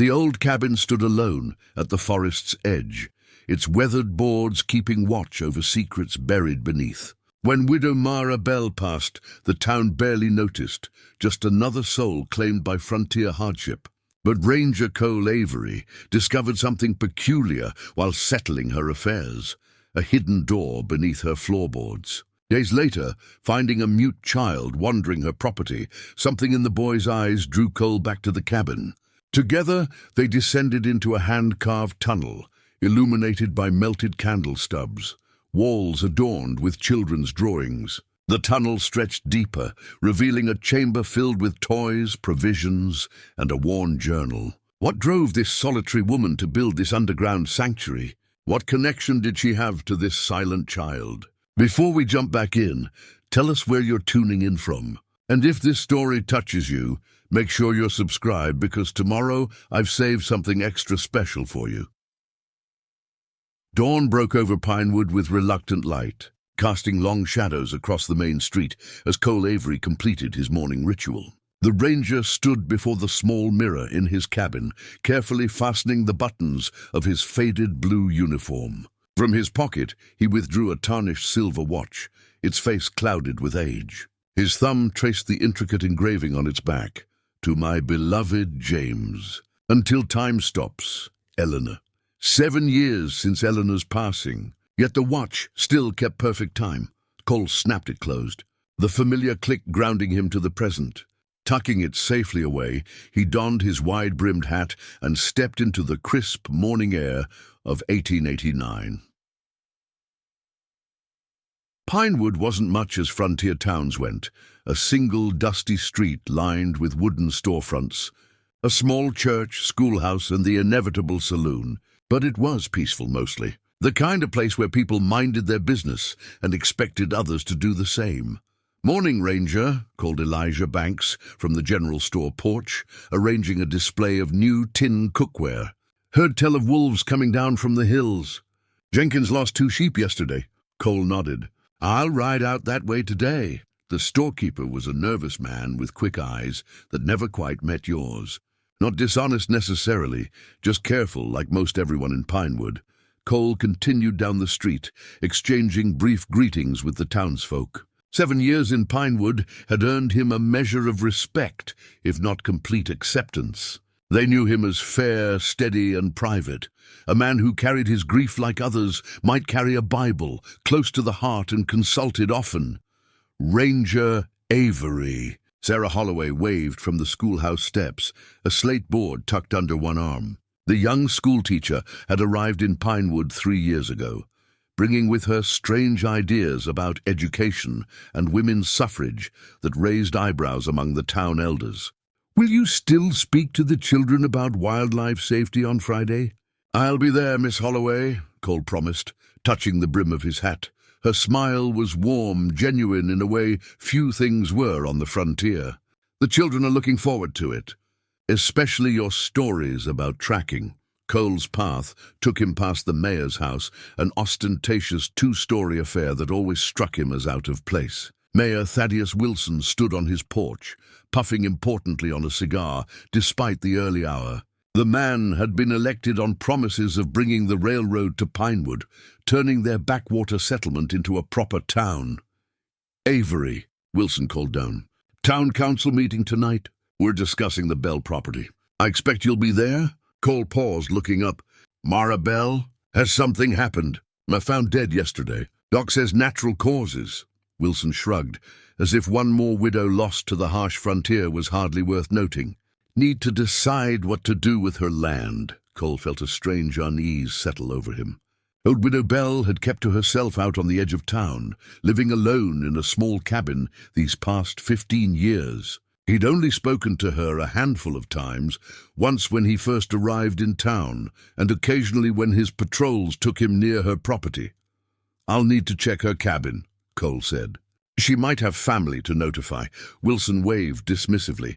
The old cabin stood alone at the forest's edge, its weathered boards keeping watch over secrets buried beneath. When widow Mara Bell passed, the town barely noticed, just another soul claimed by frontier hardship. But Ranger Cole Avery discovered something peculiar while settling her affairs, a hidden door beneath her floorboards. Days later, finding a mute child wandering her property, something in the boy's eyes drew Cole back to the cabin. Together, they descended into a hand-carved tunnel, illuminated by melted candle stubs, walls adorned with children's drawings. The tunnel stretched deeper, revealing a chamber filled with toys, provisions, and a worn journal. What drove this solitary woman to build this underground sanctuary? What connection did she have to this silent child? Before we jump back in, tell us where you're tuning in from. And if this story touches you, make sure you're subscribed because tomorrow I've saved something extra special for you. Dawn broke over Pinewood with reluctant light, casting long shadows across the main street as Cole Avery completed his morning ritual. The ranger stood before the small mirror in his cabin, carefully fastening the buttons of his faded blue uniform. From his pocket, he withdrew a tarnished silver watch, its face clouded with age. His thumb traced the intricate engraving on its back. "To my beloved James. Until time stops, Eleanor." 7 years since Eleanor's passing, yet the watch still kept perfect time. Cole snapped it closed, the familiar click grounding him to the present. Tucking it safely away, he donned his wide-brimmed hat and stepped into the crisp morning air of 1889. Pinewood wasn't much as frontier towns went, a single dusty street lined with wooden storefronts, a small church, schoolhouse, and the inevitable saloon. But it was peaceful mostly, the kind of place where people minded their business and expected others to do the same. "Morning, Ranger," called Elijah Banks from the general store porch, arranging a display of new tin cookware. "Heard tell of wolves coming down from the hills. Jenkins lost 2 sheep yesterday." Cole nodded. "I'll ride out that way today." The storekeeper was a nervous man with quick eyes that never quite met yours. Not dishonest necessarily, just careful like most everyone in Pinewood. Cole continued down the street, exchanging brief greetings with the townsfolk. 7 years in Pinewood had earned him a measure of respect, if not complete acceptance. They knew him as fair, steady, and private, a man who carried his grief like others might carry a Bible, close to the heart and consulted often. Ranger Avery. Sarah Holloway waved from the schoolhouse steps, a slate board tucked under one arm. The young schoolteacher had arrived in Pinewood 3 years ago, bringing with her strange ideas about education and women's suffrage that raised eyebrows among the town elders. "Will you still speak to the children about wildlife safety on Friday?" "I'll be there, Miss Holloway," Cole promised, touching the brim of his hat. Her smile was warm, genuine in a way few things were on the frontier. "The children are looking forward to it, especially your stories about tracking." Cole's path took him past the mayor's house, an ostentatious 2-story affair that always struck him as out of place. Mayor Thaddeus Wilson stood on his porch, puffing importantly on a cigar, despite the early hour. The man had been elected on promises of bringing the railroad to Pinewood, turning their backwater settlement into a proper town. "Avery," Wilson called down. "Town council meeting tonight. We're discussing the Bell property. I expect you'll be there?" Cole paused, looking up. "Mara Bell? Has something happened? I found dead yesterday. Doc says natural causes." Wilson shrugged, as if one more widow lost to the harsh frontier was hardly worth noting. "Need to decide what to do with her land." Cole felt a strange unease settle over him. Old Widow Bell had kept to herself out on the edge of town, living alone in a small cabin these past 15 years. He'd only spoken to her a handful of times, once when he first arrived in town, and occasionally when his patrols took him near her property. "I'll need to check her cabin," Cole said. "She might have family to notify." Wilson waved dismissively.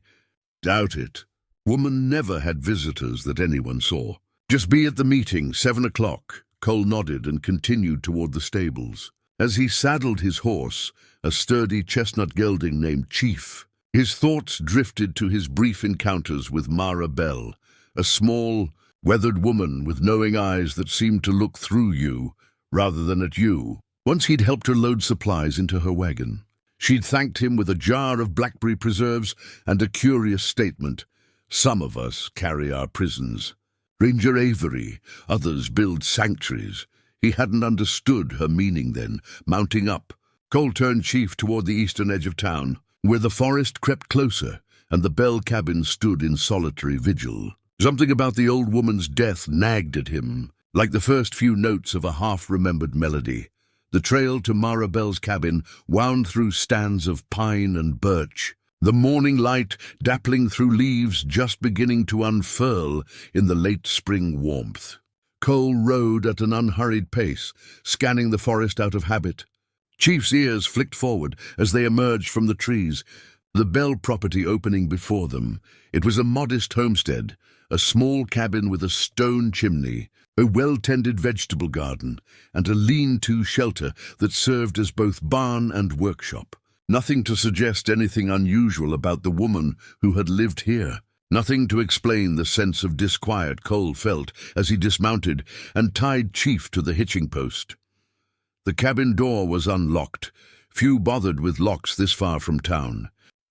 "Doubt it. Woman never had visitors that anyone saw. Just be at the meeting, 7 o'clock. Cole nodded and continued toward the stables. As he saddled his horse, a sturdy chestnut gelding named Chief, his thoughts drifted to his brief encounters with Mara Bell, a small, weathered woman with knowing eyes that seemed to look through you rather than at you. Once he'd helped her load supplies into her wagon. She'd thanked him with a jar of blackberry preserves and a curious statement. Some of us carry our prisons. Ranger Avery, others build sanctuaries. He hadn't understood her meaning then, mounting up. Cole turned Chief toward the eastern edge of town, where the forest crept closer and the Bell cabin stood in solitary vigil. Something about the old woman's death nagged at him, like the first few notes of a half-remembered melody. The trail to Mara Bell's cabin wound through stands of pine and birch, the morning light dappling through leaves just beginning to unfurl in the late spring warmth. Cole rode at an unhurried pace, scanning the forest out of habit. Chief's ears flicked forward as they emerged from the trees, the Bell property opening before them. It was a modest homestead, a small cabin with a stone chimney, a well-tended vegetable garden, and a lean-to shelter that served as both barn and workshop. Nothing to suggest anything unusual about the woman who had lived here. Nothing to explain the sense of disquiet Cole felt as he dismounted and tied Chief to the hitching post. The cabin door was unlocked. Few bothered with locks this far from town.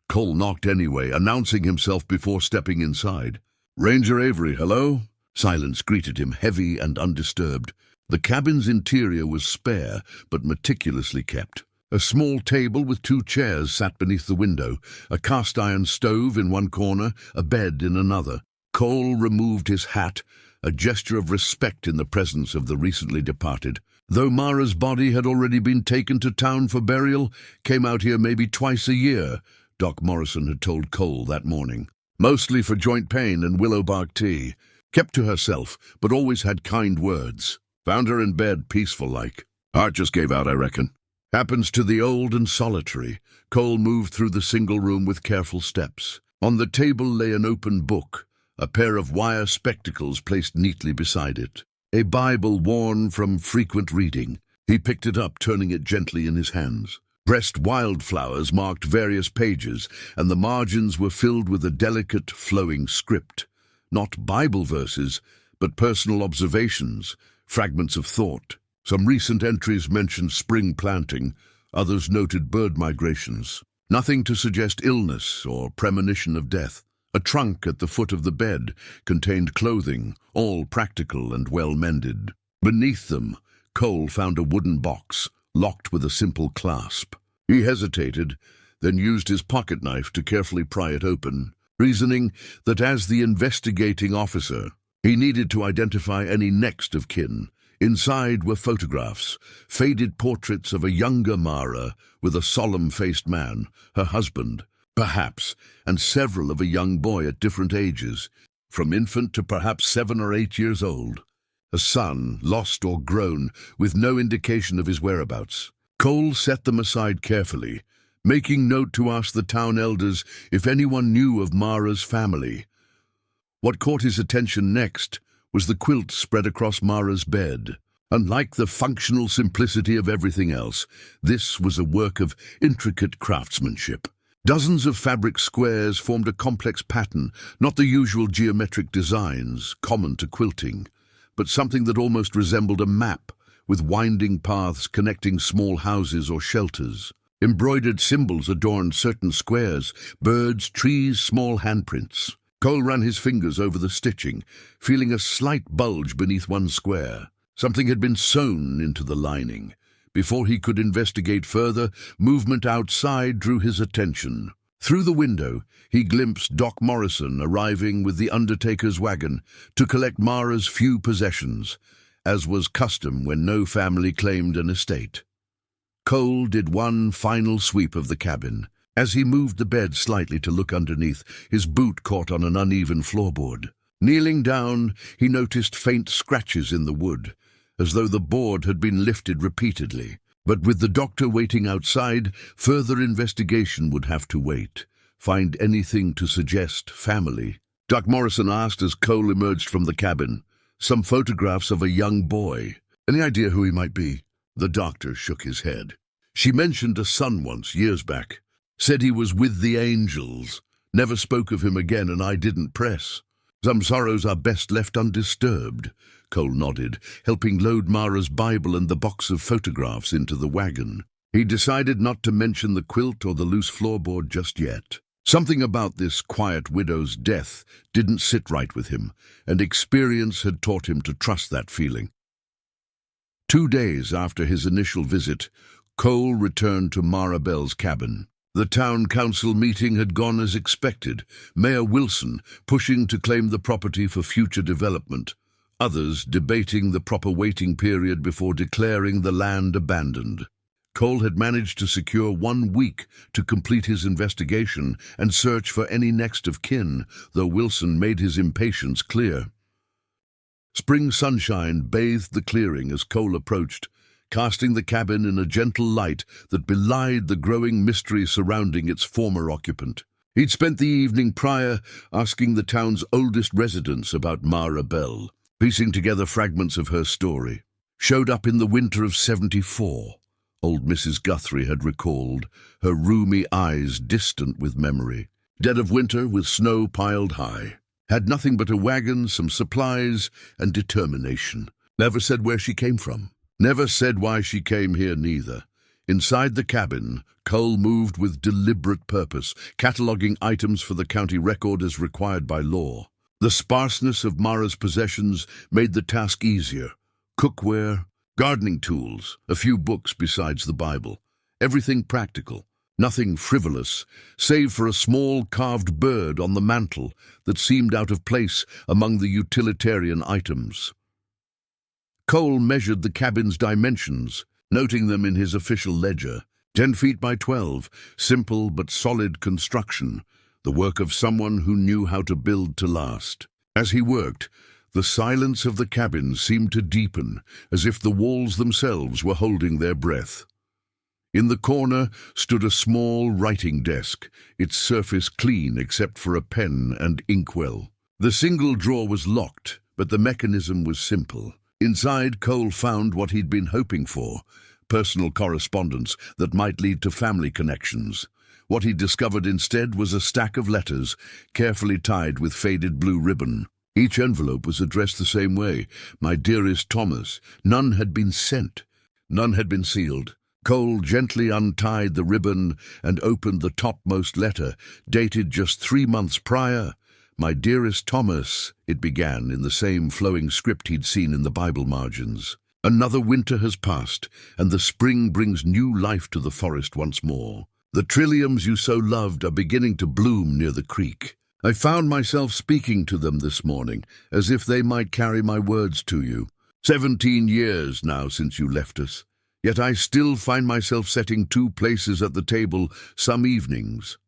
Cole knocked anyway, announcing himself before stepping inside. "Ranger Avery, hello?" Silence greeted him, heavy and undisturbed. The cabin's interior was spare, but meticulously kept. A small table with 2 chairs sat beneath the window, a cast-iron stove in one corner, a bed in another. Cole removed his hat, a gesture of respect in the presence of the recently departed. Though Mara's body had already been taken to town for burial, came out here maybe twice a year, Doc Morrison had told Cole that morning. Mostly for joint pain and willow bark tea. Kept to herself, but always had kind words. Found her in bed, peaceful-like. Heart just gave out, I reckon. Happens to the old and solitary. Cole moved through the single room with careful steps. On the table lay an open book, a pair of wire spectacles placed neatly beside it. A Bible worn from frequent reading. He picked it up, turning it gently in his hands. Pressed wildflowers marked various pages, and the margins were filled with a delicate, flowing script. Not Bible verses, but personal observations, fragments of thought. Some recent entries mentioned spring planting, others noted bird migrations. Nothing to suggest illness or premonition of death. A trunk at the foot of the bed contained clothing, all practical and well-mended. Beneath them, Cole found a wooden box, locked with a simple clasp. He hesitated, then used his pocket knife to carefully pry it open, reasoning that as the investigating officer, he needed to identify any next of kin. Inside were photographs, faded portraits of a younger Mara with a solemn-faced man, her husband, perhaps, and several of a young boy at different ages, from infant to perhaps 7 or 8 years old. A son, lost or grown, with no indication of his whereabouts. Cole set them aside carefully, making note to ask the town elders if anyone knew of Mara's family. What caught his attention next was the quilt spread across Mara's bed. Unlike the functional simplicity of everything else, this was a work of intricate craftsmanship. Dozens of fabric squares formed a complex pattern, not the usual geometric designs common to quilting, but something that almost resembled a map, with winding paths connecting small houses or shelters. Embroidered symbols adorned certain squares, birds, trees, small handprints. Cole ran his fingers over the stitching, feeling a slight bulge beneath one square. Something had been sewn into the lining. Before he could investigate further, movement outside drew his attention. Through the window, he glimpsed Doc Morrison arriving with the undertaker's wagon to collect Mara's few possessions, as was custom when no family claimed an estate. Cole did one final sweep of the cabin. As he moved the bed slightly to look underneath, his boot caught on an uneven floorboard. Kneeling down, he noticed faint scratches in the wood, as though the board had been lifted repeatedly. But with the doctor waiting outside, further investigation would have to wait. Find anything to suggest family. Doc Morrison asked as Cole emerged from the cabin. Some photographs of a young boy. Any idea who he might be? The doctor shook his head. She mentioned a son once, years back. Said he was with the angels. Never spoke of him again, and I didn't press. Some sorrows are best left undisturbed, Cole nodded, helping load Mara's Bible and the box of photographs into the wagon. He decided not to mention the quilt or the loose floorboard just yet. Something about this quiet widow's death didn't sit right with him, and experience had taught him to trust that feeling. 2 days after his initial visit, Cole returned to Mara Bell's cabin. The town council meeting had gone as expected, Mayor Wilson pushing to claim the property for future development, others debating the proper waiting period before declaring the land abandoned. Cole had managed to secure 1 week to complete his investigation and search for any next of kin, though Wilson made his impatience clear. Spring sunshine bathed the clearing as Cole approached, casting the cabin in a gentle light that belied the growing mystery surrounding its former occupant. He'd spent the evening prior asking the town's oldest residents about Mara Bell, piecing together fragments of her story. Showed up in the winter of '74, old Mrs. Guthrie had recalled, her rheumy eyes distant with memory. Dead of winter with snow piled high. Had nothing but a wagon, some supplies, and determination. Never said where she came from. Never said why she came here neither. Inside the cabin, Cole moved with deliberate purpose, cataloguing items for the county record as required by law. The sparseness of Mara's possessions made the task easier. Cookware, gardening tools, a few books besides the Bible. Everything practical, nothing frivolous, save for a small carved bird on the mantel that seemed out of place among the utilitarian items. Cole measured the cabin's dimensions, noting them in his official ledger. 10 feet by 12, simple but solid construction, the work of someone who knew how to build to last. As he worked, the silence of the cabin seemed to deepen, as if the walls themselves were holding their breath. In the corner stood a small writing desk, its surface clean except for a pen and inkwell. The single drawer was locked, but the mechanism was simple. Inside, Cole found what he'd been hoping for, personal correspondence that might lead to family connections. What he discovered instead was a stack of letters, carefully tied with faded blue ribbon. Each envelope was addressed the same way, "My dearest Thomas." None had been sent. None had been sealed. Cole gently untied the ribbon and opened the topmost letter, dated just 3 months prior. "My dearest Thomas," it began in the same flowing script he'd seen in the Bible margins. "Another winter has passed, and the spring brings new life to the forest once more. The trilliums you so loved are beginning to bloom near the creek. I found myself speaking to them this morning, as if they might carry my words to you. 17 years now since you left us, yet I still find myself setting 2 places at the table some evenings."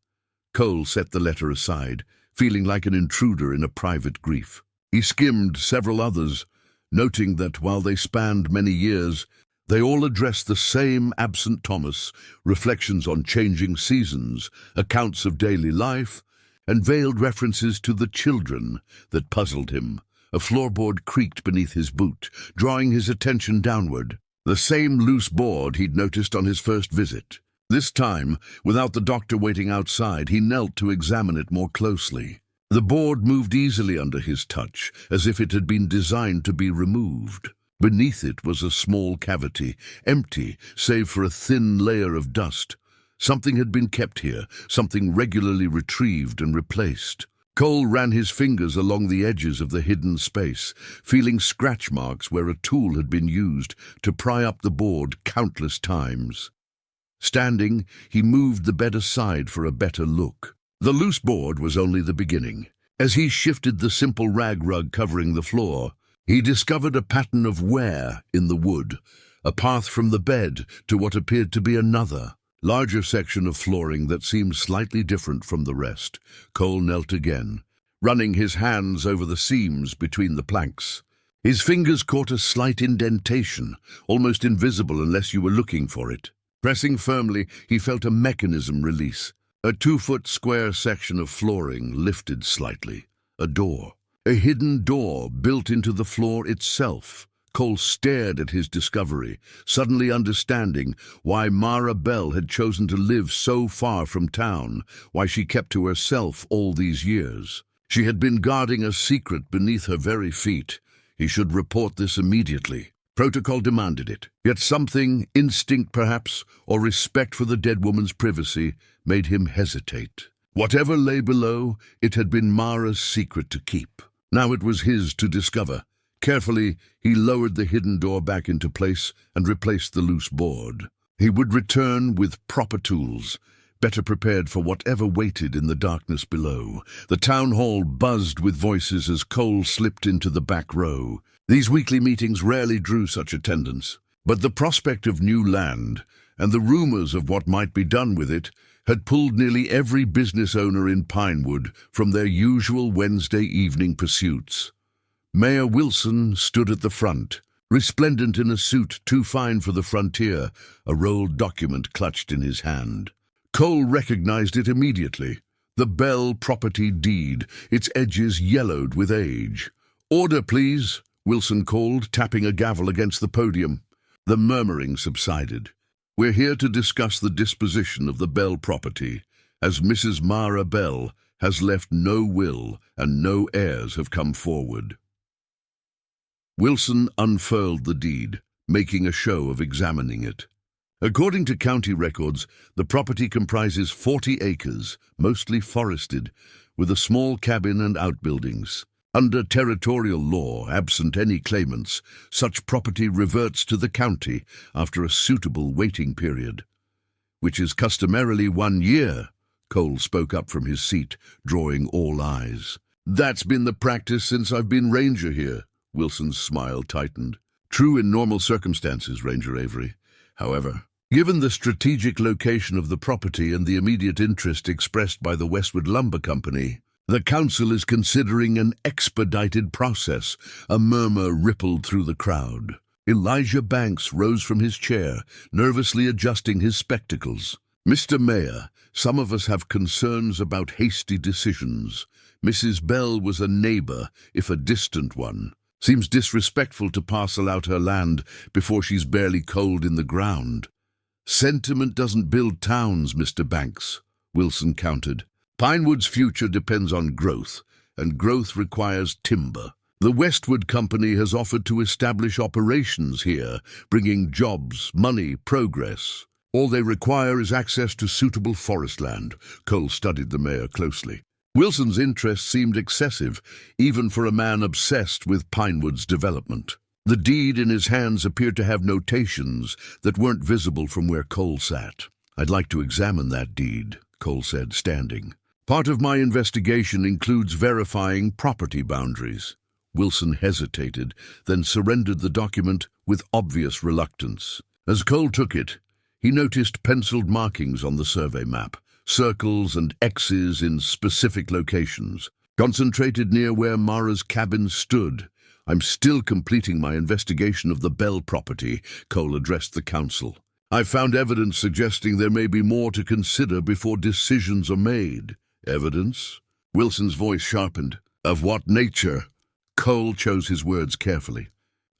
Cole set the letter aside, feeling like an intruder in a private grief. He skimmed several others, noting that while they spanned many years, they all addressed the same absent Thomas, reflections on changing seasons, accounts of daily life, and veiled references to the children that puzzled him. A floorboard creaked beneath his boot, drawing his attention downward. The same loose board he'd noticed on his first visit. This time, without the doctor waiting outside, he knelt to examine it more closely. The board moved easily under his touch, as if it had been designed to be removed. Beneath it was a small cavity, empty save for a thin layer of dust. Something had been kept here, something regularly retrieved and replaced. Cole ran his fingers along the edges of the hidden space, feeling scratch marks where a tool had been used to pry up the board countless times. Standing, he moved the bed aside for a better look. The loose board was only the beginning. As he shifted the simple rag rug covering the floor, he discovered a pattern of wear in the wood, a path from the bed to what appeared to be another, larger section of flooring that seemed slightly different from the rest. Cole knelt again, running his hands over the seams between the planks. His fingers caught a slight indentation, almost invisible unless you were looking for it. Pressing firmly, he felt a mechanism release. A 2-foot square section of flooring lifted slightly. A door. A hidden door built into the floor itself. Cole stared at his discovery, suddenly understanding why Mara Bell had chosen to live so far from town, why she kept to herself all these years. She had been guarding a secret beneath her very feet. He should report this immediately. Protocol demanded it. Yet something, instinct perhaps, or respect for the dead woman's privacy, made him hesitate. Whatever lay below, it had been Mara's secret to keep. Now it was his to discover. Carefully, he lowered the hidden door back into place and replaced the loose board. He would return with proper tools, better prepared for whatever waited in the darkness below. The town hall buzzed with voices as Cole slipped into the back row. These weekly meetings rarely drew such attendance, but the prospect of new land and the rumors of what might be done with it had pulled nearly every business owner in Pinewood from their usual Wednesday evening pursuits. Mayor Wilson stood at the front, resplendent in a suit too fine for the frontier, a rolled document clutched in his hand. Cole recognized it immediately. The Bell property deed, its edges yellowed with age. "Order, please," Wilson called, tapping a gavel against the podium. The murmuring subsided. "We're here to discuss the disposition of the Bell property, as Mrs. Mara Bell has left no will and no heirs have come forward." Wilson unfurled the deed, making a show of examining it. According to county records, the property comprises 40 acres, mostly forested, with a small cabin and outbuildings. Under territorial law, absent any claimants, such property reverts to the county after a suitable waiting period, which is customarily 1 year. Cole spoke up from his seat, drawing all eyes. "That's been the practice since I've been ranger here." Wilson's smile tightened. "True in normal circumstances, Ranger Avery. However, given the strategic location of the property and the immediate interest expressed by the Westwood Lumber Company, the council is considering an expedited process." A murmur rippled through the crowd. Elijah Banks rose from his chair, nervously adjusting his spectacles. "Mr. Mayor, some of us have concerns about hasty decisions. Mrs. Bell was a neighbor, if a distant one. Seems disrespectful to parcel out her land before she's barely coaled in the ground." "Sentiment doesn't build towns, Mr. Banks," Wilson countered. "Pinewood's future depends on growth, and growth requires timber. The Westwood Company has offered to establish operations here, bringing jobs, money, progress. All they require is access to suitable forest land." Cole studied the mayor closely. Wilson's interest seemed excessive, even for a man obsessed with Pinewood's development. The deed in his hands appeared to have notations that weren't visible from where Cole sat. "I'd like to examine that deed," Cole said, standing. "Part of my investigation includes verifying property boundaries." Wilson hesitated, then surrendered the document with obvious reluctance. As Cole took it, he noticed penciled markings on the survey map, circles and X's in specific locations, concentrated near where Mara's cabin stood. "I'm still completing my investigation of the Bell property," Cole addressed the council. "I've found evidence suggesting there may be more to consider before decisions are made." "Evidence?" Wilson's voice sharpened. "Of what nature?" Cole chose his words carefully.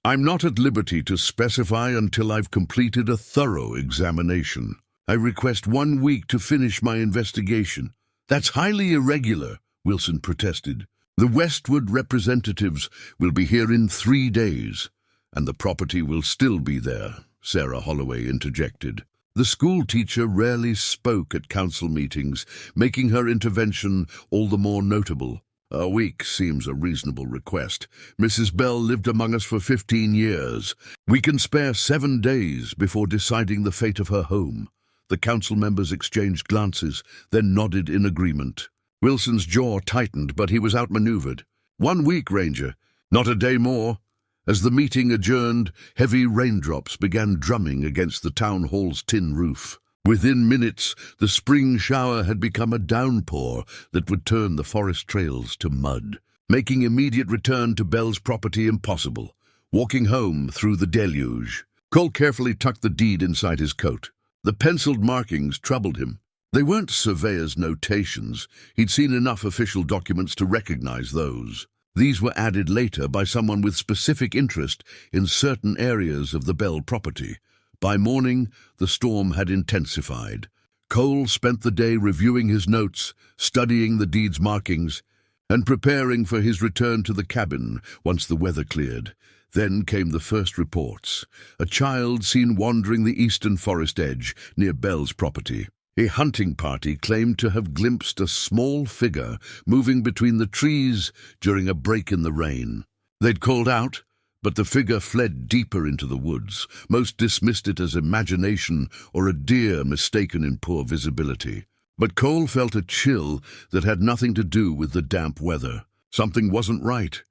"I'm not at liberty to specify until I've completed a thorough examination. I request 1 week to finish my investigation." "That's highly irregular," Wilson protested. "The Westwood representatives will be here in 3 days, and the property will still be there," Sarah Holloway interjected. The school teacher rarely spoke at council meetings, making her intervention all the more notable. "A week seems a reasonable request. Mrs. Bell lived among us for 15 years. We can spare 7 days before deciding the fate of her home." The council members exchanged glances, then nodded in agreement. Wilson's jaw tightened, but he was outmaneuvered. 1 week, Ranger. Not a day more." As the meeting adjourned, heavy raindrops began drumming against the town hall's tin roof. Within minutes, the spring shower had become a downpour that would turn the forest trails to mud, making immediate return to Bell's property impossible. Walking home through the deluge, Cole carefully tucked the deed inside his coat. The penciled markings troubled him. They weren't surveyor's notations. He'd seen enough official documents to recognize those. These were added later by someone with specific interest in certain areas of the Bell property. By morning, the storm had intensified. Cole spent the day reviewing his notes, studying the deed's markings. and preparing for his return to the cabin once the weather cleared. Then came the first reports. A child seen wandering the eastern forest edge near Bell's property. A hunting party claimed to have glimpsed a small figure moving between the trees during a break in the rain. They'd called out, but the figure fled deeper into the woods. Most dismissed it as imagination or a deer mistaken in poor visibility. But Cole felt a chill that had nothing to do with the damp weather. Something wasn't right.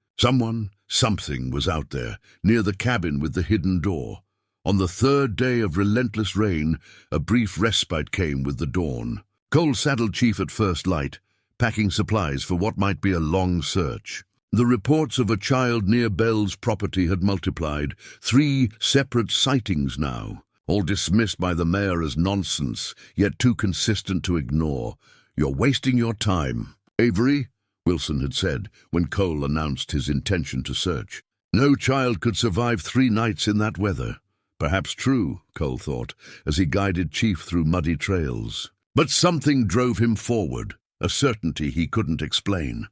Something was out there, near the cabin with the hidden door. On the third day of relentless rain, a brief respite came with the dawn. Cole saddled Chief at first light, packing supplies for what might be a long search. The reports of a child near Bell's property had multiplied. 3 separate sightings now, all dismissed by the mayor as nonsense, yet too consistent to ignore. "You're wasting your time, Avery," Wilson had said when Cole announced his intention to search. No child could survive 3 nights in that weather. Perhaps true, Cole thought, as he guided Chief through muddy trails. But something drove him forward, a certainty he couldn't explain.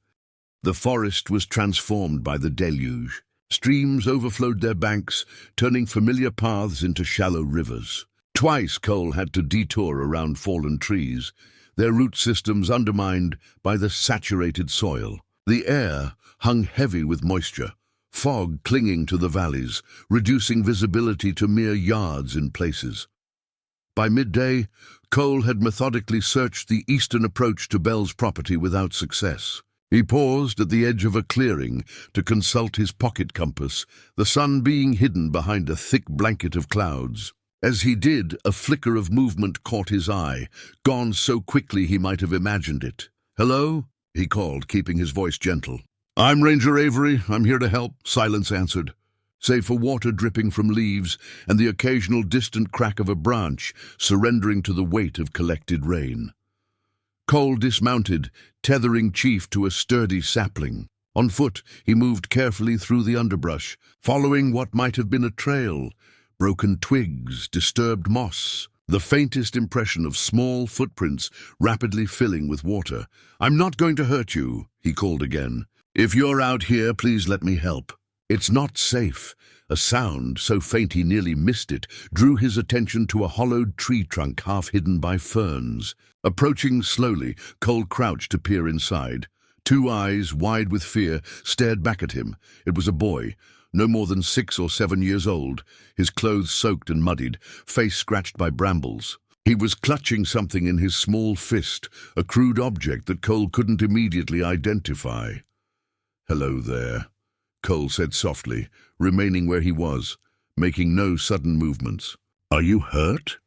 The forest was transformed by the deluge. Streams overflowed their banks, turning familiar paths into shallow rivers. Twice Cole had to detour around fallen trees, their root systems undermined by the saturated soil. The air hung heavy with moisture, fog clinging to the valleys, reducing visibility to mere yards in places. By midday, Cole had methodically searched the eastern approach to Bell's property without success. He paused at the edge of a clearing to consult his pocket compass, the sun being hidden behind a thick blanket of clouds. As he did, a flicker of movement caught his eye, gone so quickly he might have imagined it. "Hello?" he called, keeping his voice gentle. "I'm Ranger Avery. I'm here to help," silence answered, save for water dripping from leaves and the occasional distant crack of a branch surrendering to the weight of collected rain. Cole dismounted, tethering Chief to a sturdy sapling. On foot, he moved carefully through the underbrush, following what might have been a trail. Broken twigs, disturbed moss, the faintest impression of small footprints rapidly filling with water. "I'm not going to hurt you," he called again. "If you're out here, please let me help." "It's not safe." A sound, so faint he nearly missed it, drew his attention to a hollowed tree trunk half hidden by ferns. Approaching slowly, Cole crouched to peer inside. 2 eyes, wide with fear, stared back at him. It was a boy, no more than 6 or 7 years old, his clothes soaked and muddied, face scratched by brambles. He was clutching something in his small fist, a crude object that Cole couldn't immediately identify. "Hello there," Cole said softly, remaining where he was, making no sudden movements. "Are you hurt?"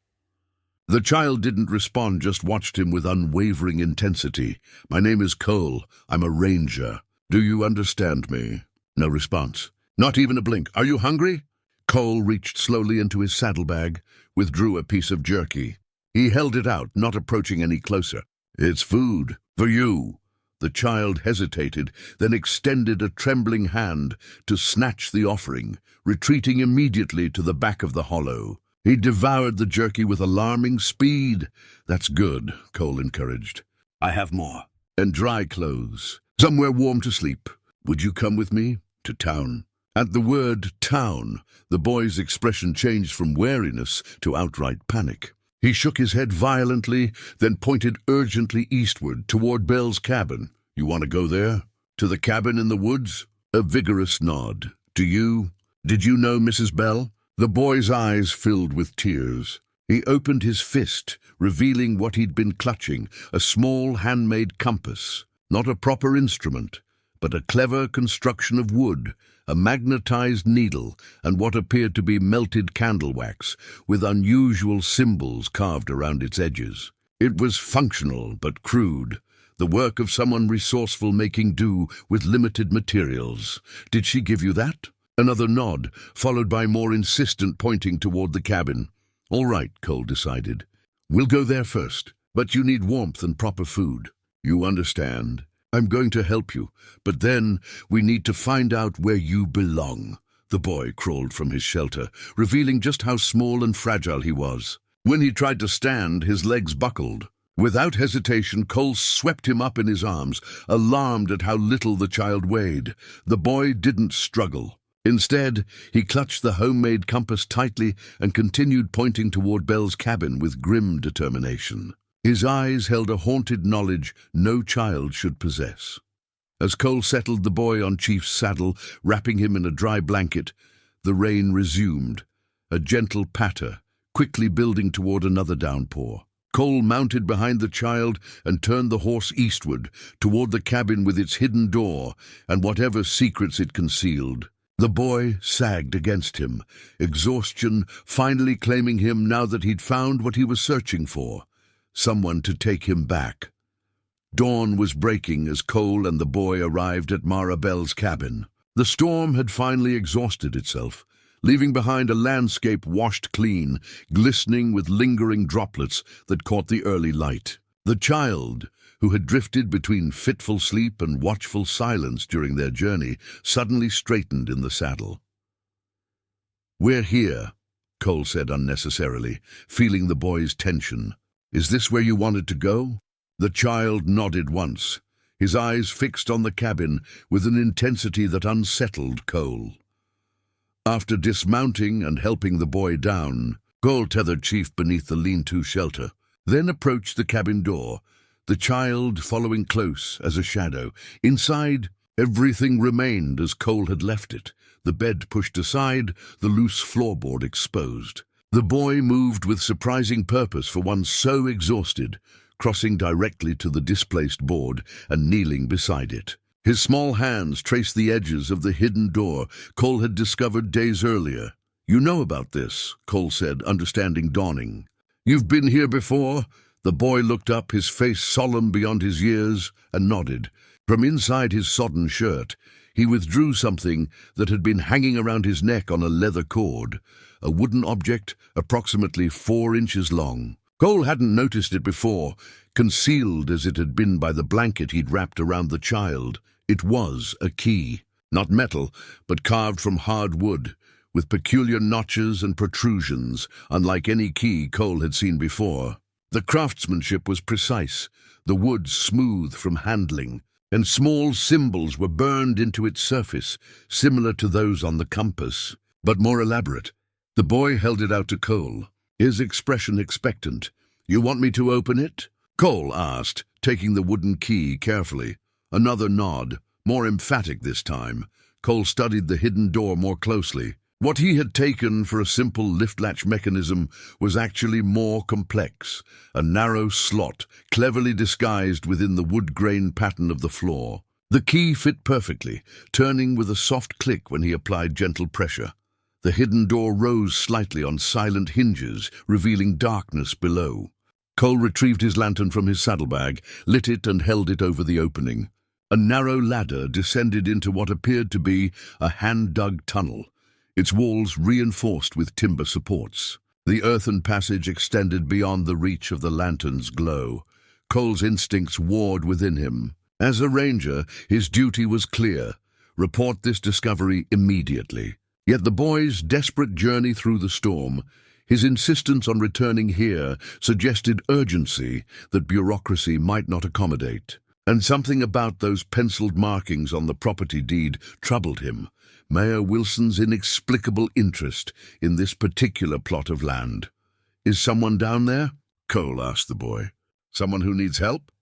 The child didn't respond, just watched him with unwavering intensity. "My name is Cole. I'm a ranger. Do you understand me?" No response. Not even a blink. "Are you hungry?" Cole reached slowly into his saddlebag, withdrew a piece of jerky. He held it out, not approaching any closer. "It's food. For you." The child hesitated, then extended a trembling hand to snatch the offering, retreating immediately to the back of the hollow. He devoured the jerky with alarming speed. "That's good," Cole encouraged. "I have more. And dry clothes. Somewhere warm to sleep. Would you come with me? To town?" At the word town, the boy's expression changed from wariness to outright panic. He shook his head violently, then pointed urgently eastward, toward Bell's cabin. "You want to go there? To the cabin in the woods?" A vigorous nod. Did you know Mrs. Bell?" The boy's eyes filled with tears. He opened his fist, revealing what he'd been clutching, a small handmade compass. Not a proper instrument, but a clever construction of wood, a magnetized needle, and what appeared to be melted candle wax, with unusual symbols carved around its edges. It was functional but crude, the work of someone resourceful making do with limited materials. "Did she give you that?" Another nod, followed by more insistent pointing toward the cabin. "All right," Cole decided. "We'll go there first, but you need warmth and proper food. You understand? I'm going to help you, but then we need to find out where you belong." The boy crawled from his shelter, revealing just how small and fragile he was. When he tried to stand, his legs buckled. Without hesitation, Cole swept him up in his arms, alarmed at how little the child weighed. The boy didn't struggle. Instead, he clutched the homemade compass tightly and continued pointing toward Belle's cabin with grim determination. His eyes held a haunted knowledge no child should possess. As Cole settled the boy on Chief's saddle, wrapping him in a dry blanket, the rain resumed, a gentle patter, quickly building toward another downpour. Cole mounted behind the child and turned the horse eastward, toward the cabin with its hidden door and whatever secrets it concealed. The boy sagged against him, exhaustion finally claiming him now that he'd found what he was searching for, someone to take him back. Dawn was breaking as Cole and the boy arrived at Marabelle's cabin. The storm had finally exhausted itself, leaving behind a landscape washed clean, glistening with lingering droplets that caught the early light. The child, who had drifted between fitful sleep and watchful silence during their journey, suddenly straightened in the saddle. "We're here," Cole said unnecessarily, feeling the boy's tension. "Is this where you wanted to go?" The child nodded once, his eyes fixed on the cabin with an intensity that unsettled Cole. After dismounting and helping the boy down, Cole tethered Chief beneath the lean-to shelter, then approached the cabin door, the child following close as a shadow. Inside, everything remained as Cole had left it, the bed pushed aside, the loose floorboard exposed. The boy moved with surprising purpose for one so exhausted, crossing directly to the displaced board and kneeling beside it. His small hands traced the edges of the hidden door Cole had discovered days earlier. "You know about this," Cole said, understanding dawning. "You've been here before?" The boy looked up, his face solemn beyond his years, and nodded. From inside his sodden shirt, he withdrew something that had been hanging around his neck on a leather cord, a wooden object approximately 4 inches long. Cole hadn't noticed it before, concealed as it had been by the blanket he'd wrapped around the child. It was a key, not metal, but carved from hard wood, with peculiar notches and protrusions, unlike any key Cole had seen before. The craftsmanship was precise, the wood smooth from handling, and small symbols were burned into its surface, similar to those on the compass, but more elaborate. The boy held it out to Cole, his expression expectant. "You want me to open it?" Cole asked, taking the wooden key carefully. Another nod, more emphatic this time. Cole studied the hidden door more closely. What he had taken for a simple lift-latch mechanism was actually more complex, a narrow slot cleverly disguised within the wood-grain pattern of the floor. The key fit perfectly, turning with a soft click when he applied gentle pressure. The hidden door rose slightly on silent hinges, revealing darkness below. Cole retrieved his lantern from his saddlebag, lit it and held it over the opening. A narrow ladder descended into what appeared to be a hand-dug tunnel, its walls reinforced with timber supports. The earthen passage extended beyond the reach of the lantern's glow. Cole's instincts warred within him. As a ranger, his duty was clear: report this discovery immediately. Yet the boy's desperate journey through the storm, his insistence on returning here, suggested urgency that bureaucracy might not accommodate. And something about those penciled markings on the property deed troubled him. Mayor Wilson's inexplicable interest in this particular plot of land. "Is someone down there?" Cole asked the boy. "Someone who needs help?"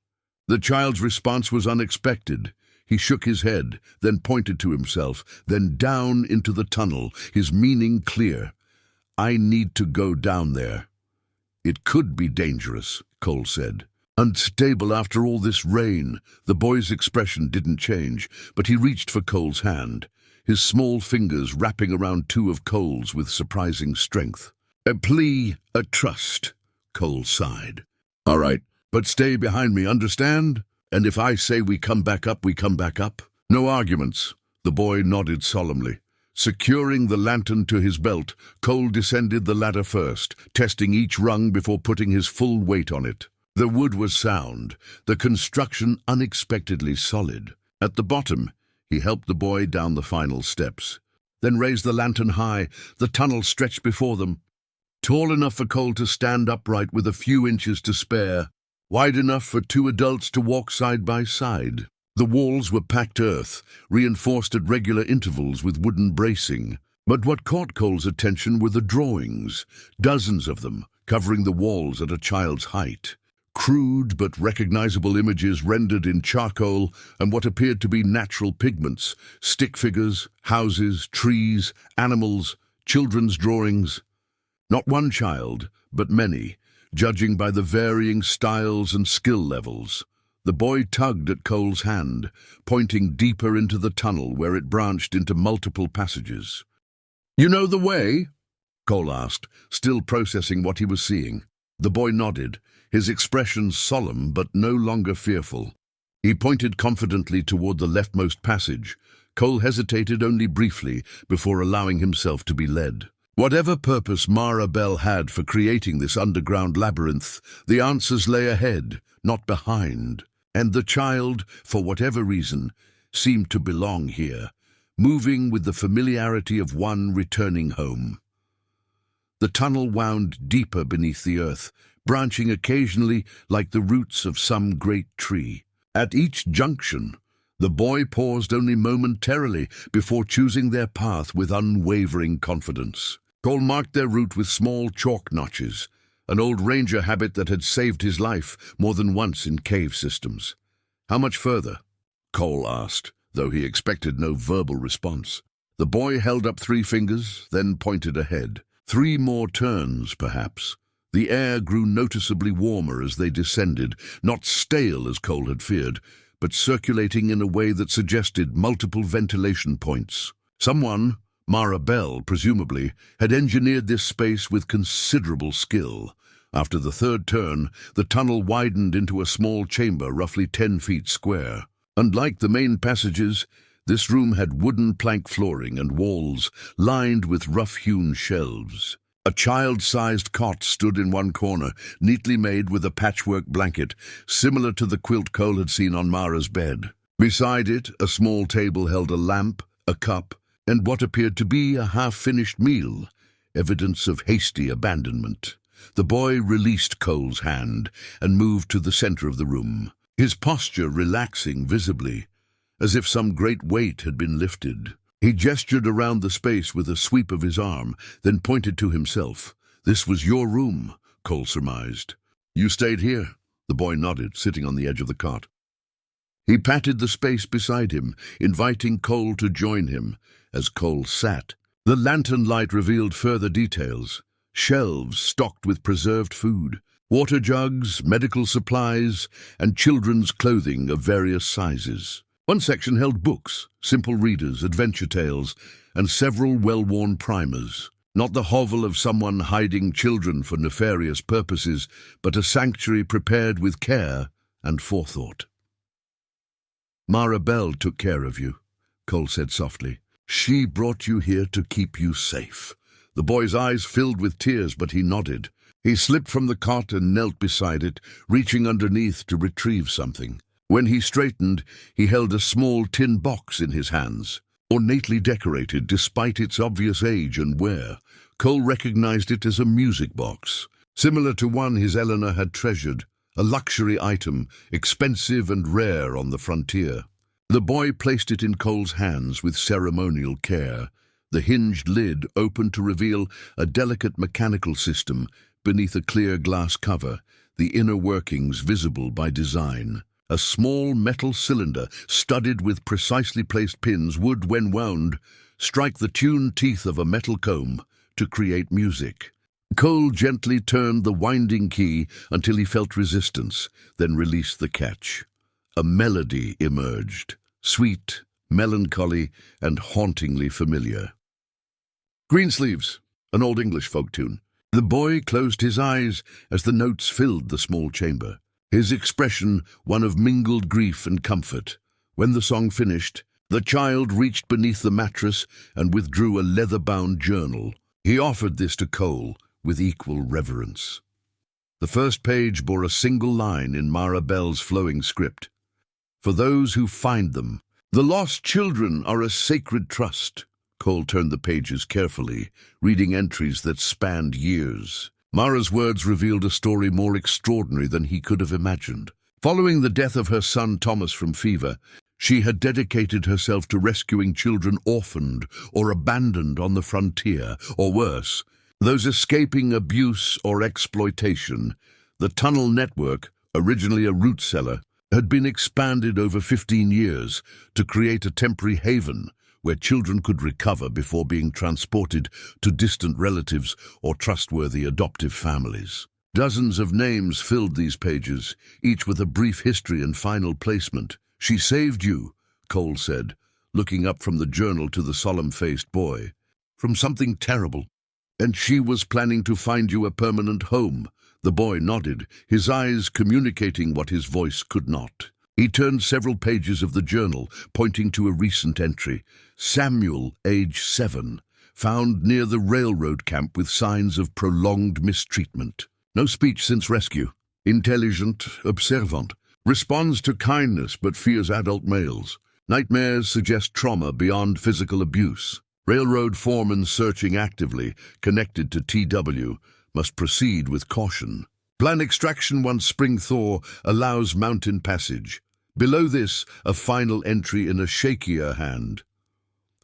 The child's response was unexpected. He shook his head, then pointed to himself, then down into the tunnel, his meaning clear. "I need to go down there." "It could be dangerous," Cole said. "Unstable after all this rain." The boy's expression didn't change, but he reached for Cole's hand, his small fingers wrapping around two of Cole's with surprising strength. "A plea, a trust," Cole sighed. "All right, but stay behind me, understand? And if I say we come back up, we come back up. No arguments." The boy nodded solemnly. Securing the lantern to his belt, Cole descended the ladder first, testing each rung before putting his full weight on it. The wood was sound, the construction unexpectedly solid. At the bottom, he helped the boy down the final steps, then raised the lantern high. The tunnel stretched before them, tall enough for Cole to stand upright with a few inches to spare. wide enough for two adults to walk side by side. The walls were packed earth, reinforced at regular intervals with wooden bracing. But what caught Cole's attention were the drawings, dozens of them, covering the walls at a child's height. Crude but recognizable images rendered in charcoal and what appeared to be natural pigments, stick figures, houses, trees, animals, children's drawings. Not one child, but many, judging by the varying styles and skill levels. The boy tugged at Cole's hand, pointing deeper into the tunnel where it branched into multiple passages. "You know the way?" Cole asked, still processing what he was seeing. The boy nodded, his expression solemn but no longer fearful. He pointed confidently toward the leftmost passage. Cole hesitated only briefly before allowing himself to be led. Whatever purpose Mara Bell had for creating this underground labyrinth, the answers lay ahead, not behind. And the child, for whatever reason, seemed to belong here, moving with the familiarity of one returning home. The tunnel wound deeper beneath the earth, branching occasionally like the roots of some great tree. At each junction, the boy paused only momentarily before choosing their path with unwavering confidence. Cole marked their route with small chalk notches, an old ranger habit that had saved his life more than once in cave systems. "How much further?" Cole asked, though he expected no verbal response. The boy held up 3 fingers, then pointed ahead. 3 more turns, perhaps. The air grew noticeably warmer as they descended, not stale as Cole had feared, but circulating in a way that suggested multiple ventilation points. Someone, Mara Bell presumably, had engineered this space with considerable skill. After the 3rd turn, the tunnel widened into a small chamber roughly 10 feet square. Unlike the main passages, this room had wooden plank flooring and walls lined with rough-hewn shelves. A child-sized cot stood in one corner, neatly made with a patchwork blanket, similar to the quilt Cole had seen on Mara's bed. Beside it, a small table held a lamp, a cup, and what appeared to be a half-finished meal, evidence of hasty abandonment. The boy released Cole's hand and moved to the center of the room, his posture relaxing visibly, as if some great weight had been lifted. He gestured around the space with a sweep of his arm, then pointed to himself. "This was your room," Cole surmised. "You stayed here?" The boy nodded, sitting on the edge of the cot. He patted the space beside him, inviting Cole to join him. As Cole sat, the lantern light revealed further details. Shelves stocked with preserved food, water jugs, medical supplies, and children's clothing of various sizes. One section held books, simple readers, adventure tales, and several well-worn primers. Not the hovel of someone hiding children for nefarious purposes, but a sanctuary prepared with care and forethought. "Mara Bell took care of you," Cole said softly. "She brought you here to keep you safe." The boy's eyes filled with tears, but he nodded. He slipped from the cot and knelt beside it, reaching underneath to retrieve something. When he straightened, he held a small tin box in his hands, ornately decorated despite its obvious age and wear. Cole recognized it as a music box, similar to one his Eleanor had treasured, a luxury item, expensive and rare on the frontier. The boy placed it in Cole's hands with ceremonial care. The hinged lid opened to reveal a delicate mechanical system beneath a clear glass cover, the inner workings visible by design. A small metal cylinder, studded with precisely placed pins, would, when wound, strike the tuned teeth of a metal comb to create music. Cole gently turned the winding key until he felt resistance, then released the catch. A melody emerged, sweet, melancholy, and hauntingly familiar. "Greensleeves," an Old English folk tune. The boy closed his eyes as the notes filled the small chamber, his expression one of mingled grief and comfort. When the song finished, the child reached beneath the mattress and withdrew a leather-bound journal. He offered this to Cole with equal reverence. The first page bore a single line in Mara Bell's flowing script. "For those who find them, the lost children are a sacred trust." Cole turned the pages carefully, reading entries that spanned years. Mara's words revealed a story more extraordinary than he could have imagined. Following the death of her son Thomas from fever, she had dedicated herself to rescuing children orphaned or abandoned on the frontier, or worse, those escaping abuse or exploitation. The tunnel network, originally a root cellar, had been expanded over 15 years to create a temporary haven where children could recover before being transported to distant relatives or trustworthy adoptive families. Dozens of names filled these pages, each with a brief history and final placement. "She saved you," Cole said, looking up from the journal to the solemn-faced boy. "From something terrible. And she was planning to find you a permanent home." The boy nodded, his eyes communicating what his voice could not. He turned several pages of the journal, pointing to a recent entry. Samuel, age 7, found near the railroad camp with signs of prolonged mistreatment. No speech since rescue. Intelligent, observant. Responds to kindness but fears adult males. Nightmares suggest trauma beyond physical abuse. Railroad foreman searching actively, connected to TW, must proceed with caution. Plan extraction once spring thaw allows mountain passage. Below this, a final entry in a shakier hand.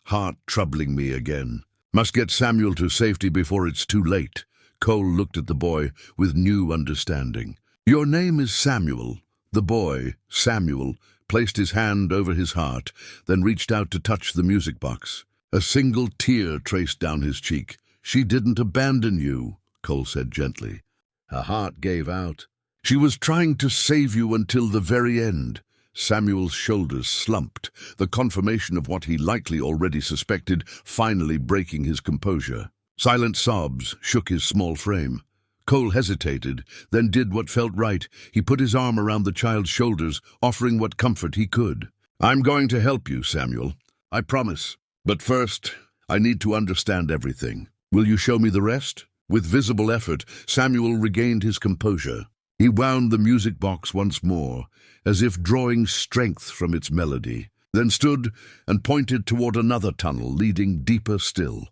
Heart troubling me again. Must get Samuel to safety before it's too late. Cole looked at the boy with new understanding. Your name is Samuel. The boy, Samuel, placed his hand over his heart, then reached out to touch the music box. A single tear traced down his cheek. She didn't abandon you, Cole said gently. Her heart gave out. She was trying to save you until the very end. Samuel's shoulders slumped, the confirmation of what he likely already suspected finally breaking his composure. Silent sobs shook his small frame. Cole hesitated, then did what felt right. He put his arm around the child's shoulders, offering what comfort he could. I'm going to help you, Samuel. I promise. But first, I need to understand everything. Will you show me the rest? With visible effort, Samuel regained his composure. He wound the music box once more, as if drawing strength from its melody, then stood and pointed toward another tunnel leading deeper still.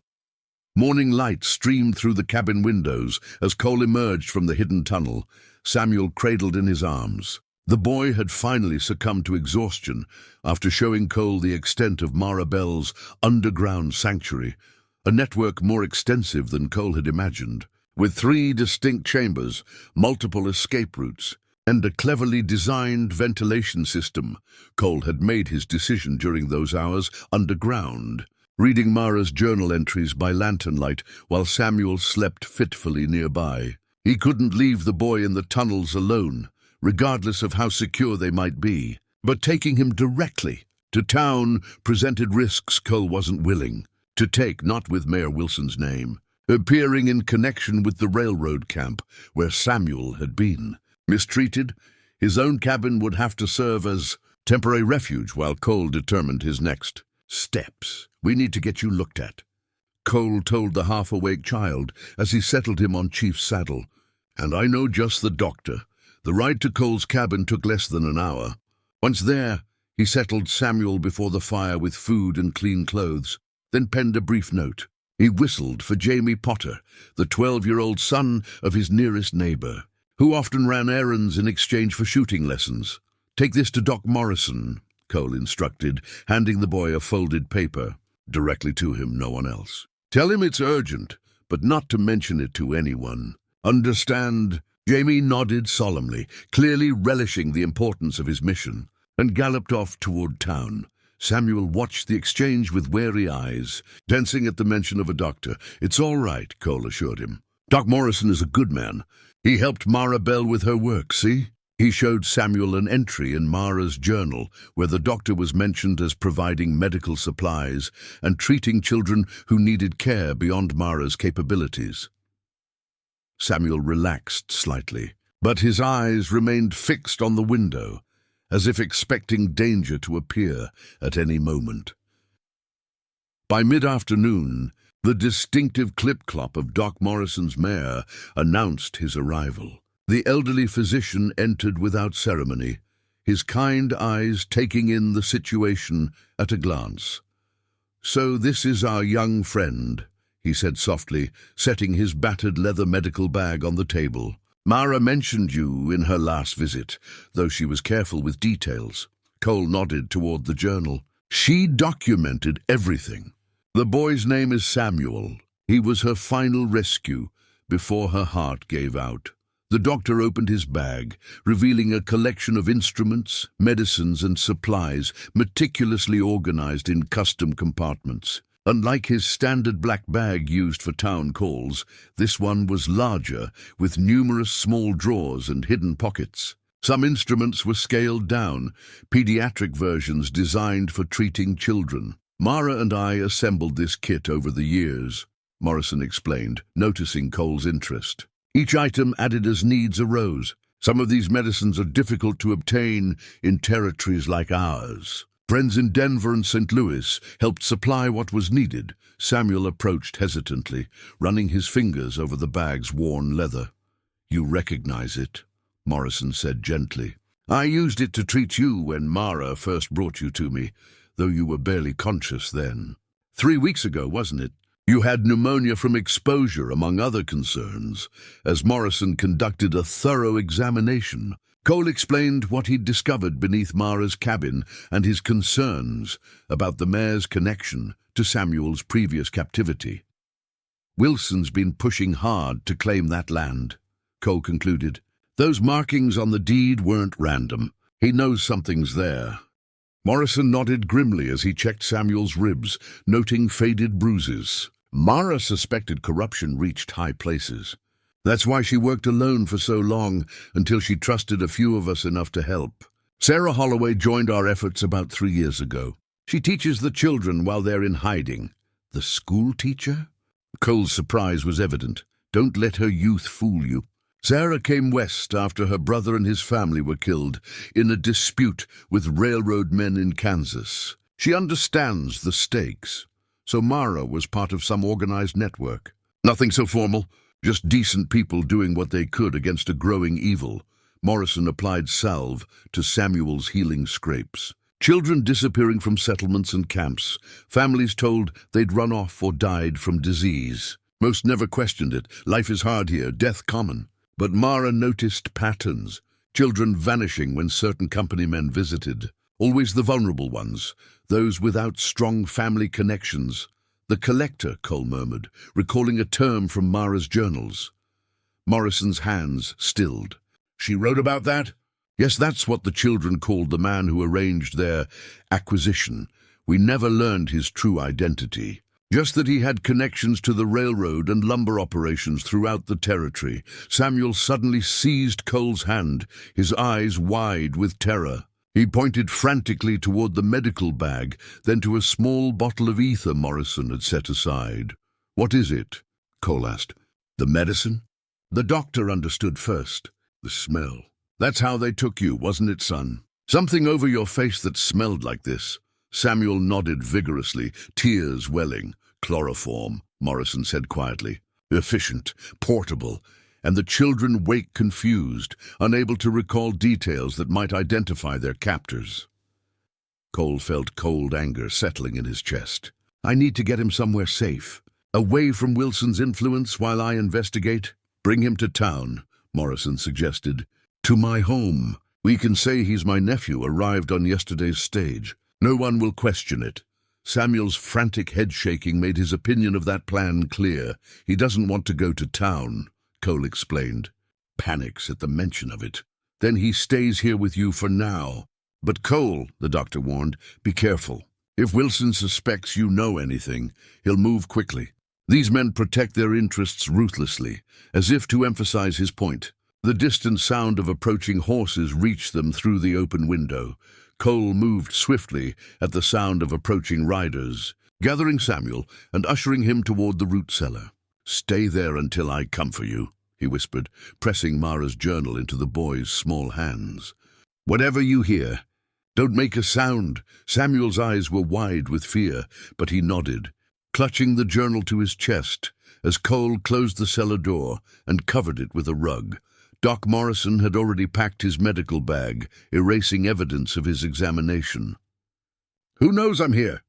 Morning light streamed through the cabin windows as Cole emerged from the hidden tunnel, Samuel cradled in his arms. The boy had finally succumbed to exhaustion after showing Cole the extent of Mara Bell's underground sanctuary, a network more extensive than Cole had imagined. With 3 distinct chambers, multiple escape routes, and a cleverly designed ventilation system, Cole had made his decision during those hours underground, reading Mara's journal entries by lantern light while Samuel slept fitfully nearby. He couldn't leave the boy in the tunnels alone, regardless of how secure they might be. But taking him directly to town presented risks Cole wasn't willing to take, not with Mayor Wilson's name, appearing in connection with the railroad camp where Samuel had been. Mistreated, his own cabin would have to serve as temporary refuge while Cole determined his next steps. We need to get you looked at, Cole told the half-awake child as he settled him on Chief's saddle. And I know just the doctor. The ride to Cole's cabin took less than an hour. Once there, he settled Samuel before the fire with food and clean clothes, then penned a brief note. He whistled for Jamie Potter, the 12-year-old son of his nearest neighbor, who often ran errands in exchange for shooting lessons. Take this to Doc Morrison, Cole instructed, handing the boy a folded paper. Directly to him, no one else. Tell him it's urgent, but not to mention it to anyone. Understand? Jamie nodded solemnly, clearly relishing the importance of his mission, and galloped off toward town. Samuel watched the exchange with wary eyes, tensing at the mention of a doctor. It's all right, Cole assured him. Doc Morrison is a good man. He helped Mara Bell with her work, see? He showed Samuel an entry in Mara's journal where the doctor was mentioned as providing medical supplies and treating children who needed care beyond Mara's capabilities. Samuel relaxed slightly, but his eyes remained fixed on the window, as if expecting danger to appear at any moment. By mid-afternoon, the distinctive clip-clop of Doc Morrison's mare announced his arrival. The elderly physician entered without ceremony, his kind eyes taking in the situation at a glance. So this is our young friend, he said softly, setting his battered leather medical bag on the table. "Mara mentioned you in her last visit, though she was careful with details." Cole nodded toward the journal. "She documented everything. The boy's name is Samuel. He was her final rescue before her heart gave out." The doctor opened his bag, revealing a collection of instruments, medicines, and supplies meticulously organized in custom compartments. Unlike his standard black bag used for town calls, this one was larger, with numerous small drawers and hidden pockets. Some instruments were scaled down, pediatric versions designed for treating children. "Mara and I assembled this kit over the years," Morrison explained, noticing Cole's interest. "Each item added as needs arose. Some of these medicines are difficult to obtain in territories like ours. Friends in Denver and St. Louis helped supply what was needed." Samuel approached hesitantly, running his fingers over the bag's worn leather. "You recognize it," Morrison said gently. "I used it to treat you when Mara first brought you to me, though you were barely conscious then. 3 weeks ago, wasn't it? You had pneumonia from exposure, among other concerns." As Morrison conducted a thorough examination, Cole explained what he'd discovered beneath Mara's cabin and his concerns about the mayor's connection to Samuel's previous captivity. "Wilson's been pushing hard to claim that land," Cole concluded. "Those markings on the deed weren't random. He knows something's there." Morrison nodded grimly as he checked Samuel's ribs, noting faded bruises. Mara suspected corruption reached high places. That's why she worked alone for so long, until she trusted a few of us enough to help. Sarah Holloway joined our efforts about 3 years ago. She teaches the children while they're in hiding. "The school teacher?" Cole's surprise was evident. "Don't let her youth fool you. Sarah came west after her brother and his family were killed in a dispute with railroad men in Kansas. She understands the stakes. So Mara was part of some organized network. Nothing so formal, just decent people doing what they could against a growing evil." Morrison applied salve to Samuel's healing scrapes. "Children disappearing from settlements and camps, families told they'd run off or died from disease. Most never questioned it. Life is hard here, death common. But Mara noticed patterns, children vanishing when certain company men visited. Always the vulnerable ones, those without strong family connections. The collector," Cole murmured, recalling a term from Mara's journals. Morrison's hands stilled. "She wrote about that?" "Yes, that's what the children called the man who arranged their acquisition. We never learned his true identity. Just that he had connections to the railroad and lumber operations throughout the territory." Samuel suddenly seized Cole's hand, his eyes wide with terror. He pointed frantically toward the medical bag, then to a small bottle of ether Morrison had set aside. "What is it?" Cole asked. "The medicine?" The doctor understood first. "The smell. That's how they took you, wasn't it, son? Something over your face that smelled like this." Samuel nodded vigorously, tears welling. "Chloroform," Morrison said quietly. "Efficient, portable, and the children wake confused, unable to recall details that might identify their captors." Cole felt cold anger settling in his chest. "I need to get him somewhere safe, away from Wilson's influence while I investigate." "Bring him to town," Morrison suggested. "To my home. We can say he's my nephew, arrived on yesterday's stage. No one will question it." Samuel's frantic head-shaking made his opinion of that plan clear. "He doesn't want to go to town," Cole explained. "Panics at the mention of it. Then he stays here with you for now." "But Cole," the doctor warned, "be careful. If Wilson suspects you know anything, he'll move quickly. These men protect their interests ruthlessly," as if to emphasize his point. The distant sound of approaching horses reached them through the open window. Cole moved swiftly at the sound of approaching riders, gathering Samuel and ushering him toward the root cellar. "Stay there until I come for you," he whispered, pressing Mara's journal into the boy's small hands. "Whatever you hear, don't make a sound." Samuel's eyes were wide with fear, but he nodded, clutching the journal to his chest as Cole closed the cellar door and covered it with a rug. Doc Morrison had already packed his medical bag, erasing evidence of his examination. "Who knows I'm here?"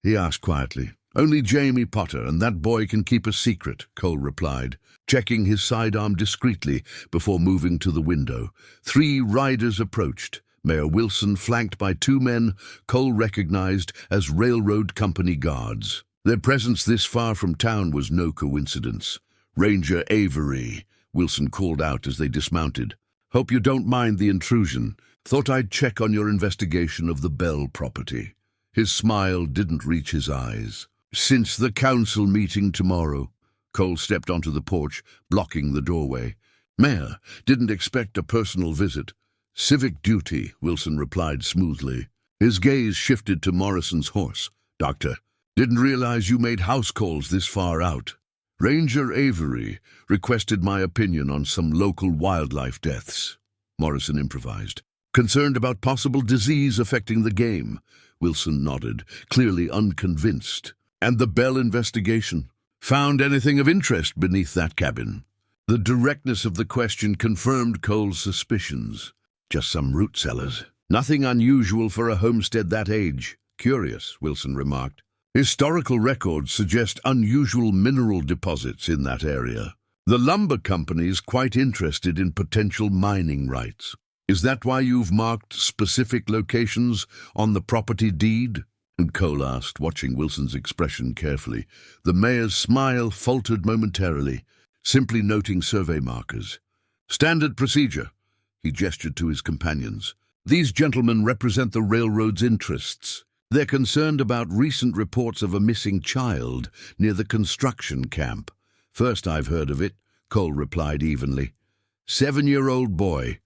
he asked quietly. Only Jamie Potter and that boy can keep a secret, Cole replied, checking his sidearm discreetly before moving to the window. 3 riders approached. Mayor Wilson flanked by 2 men Cole recognized as railroad company guards. Their presence this far from town was no coincidence. "Ranger Avery," Wilson called out as they dismounted. "Hope you don't mind the intrusion. Thought I'd check on your investigation of the Bell property." His smile didn't reach his eyes. "Since the council meeting tomorrow." Cole stepped onto the porch, blocking the doorway. "Mayor, didn't expect a personal visit." "Civic duty," Wilson replied smoothly. His gaze shifted to Morrison's horse. "Doctor, didn't realize you made house calls this far out." "Ranger Avery requested my opinion on some local wildlife deaths," Morrison improvised. "Concerned about possible disease affecting the game." Wilson nodded, clearly unconvinced. "And the Bell investigation? Found anything of interest beneath that cabin?" The directness of the question confirmed Cole's suspicions. "Just some root cellars. Nothing unusual for a homestead that age." "Curious," Wilson remarked. "Historical records suggest unusual mineral deposits in that area. The lumber company's quite interested in potential mining rights. Is that why you've marked specific locations on the property deed?" And Cole asked, watching Wilson's expression carefully. The mayor's smile faltered momentarily, simply noting survey markers. "Standard procedure." He gestured to his companions. "These gentlemen represent the railroad's interests. They're concerned about recent reports of a missing child near the construction camp." "First I've heard of it," Cole replied evenly. 7-year-old boy,"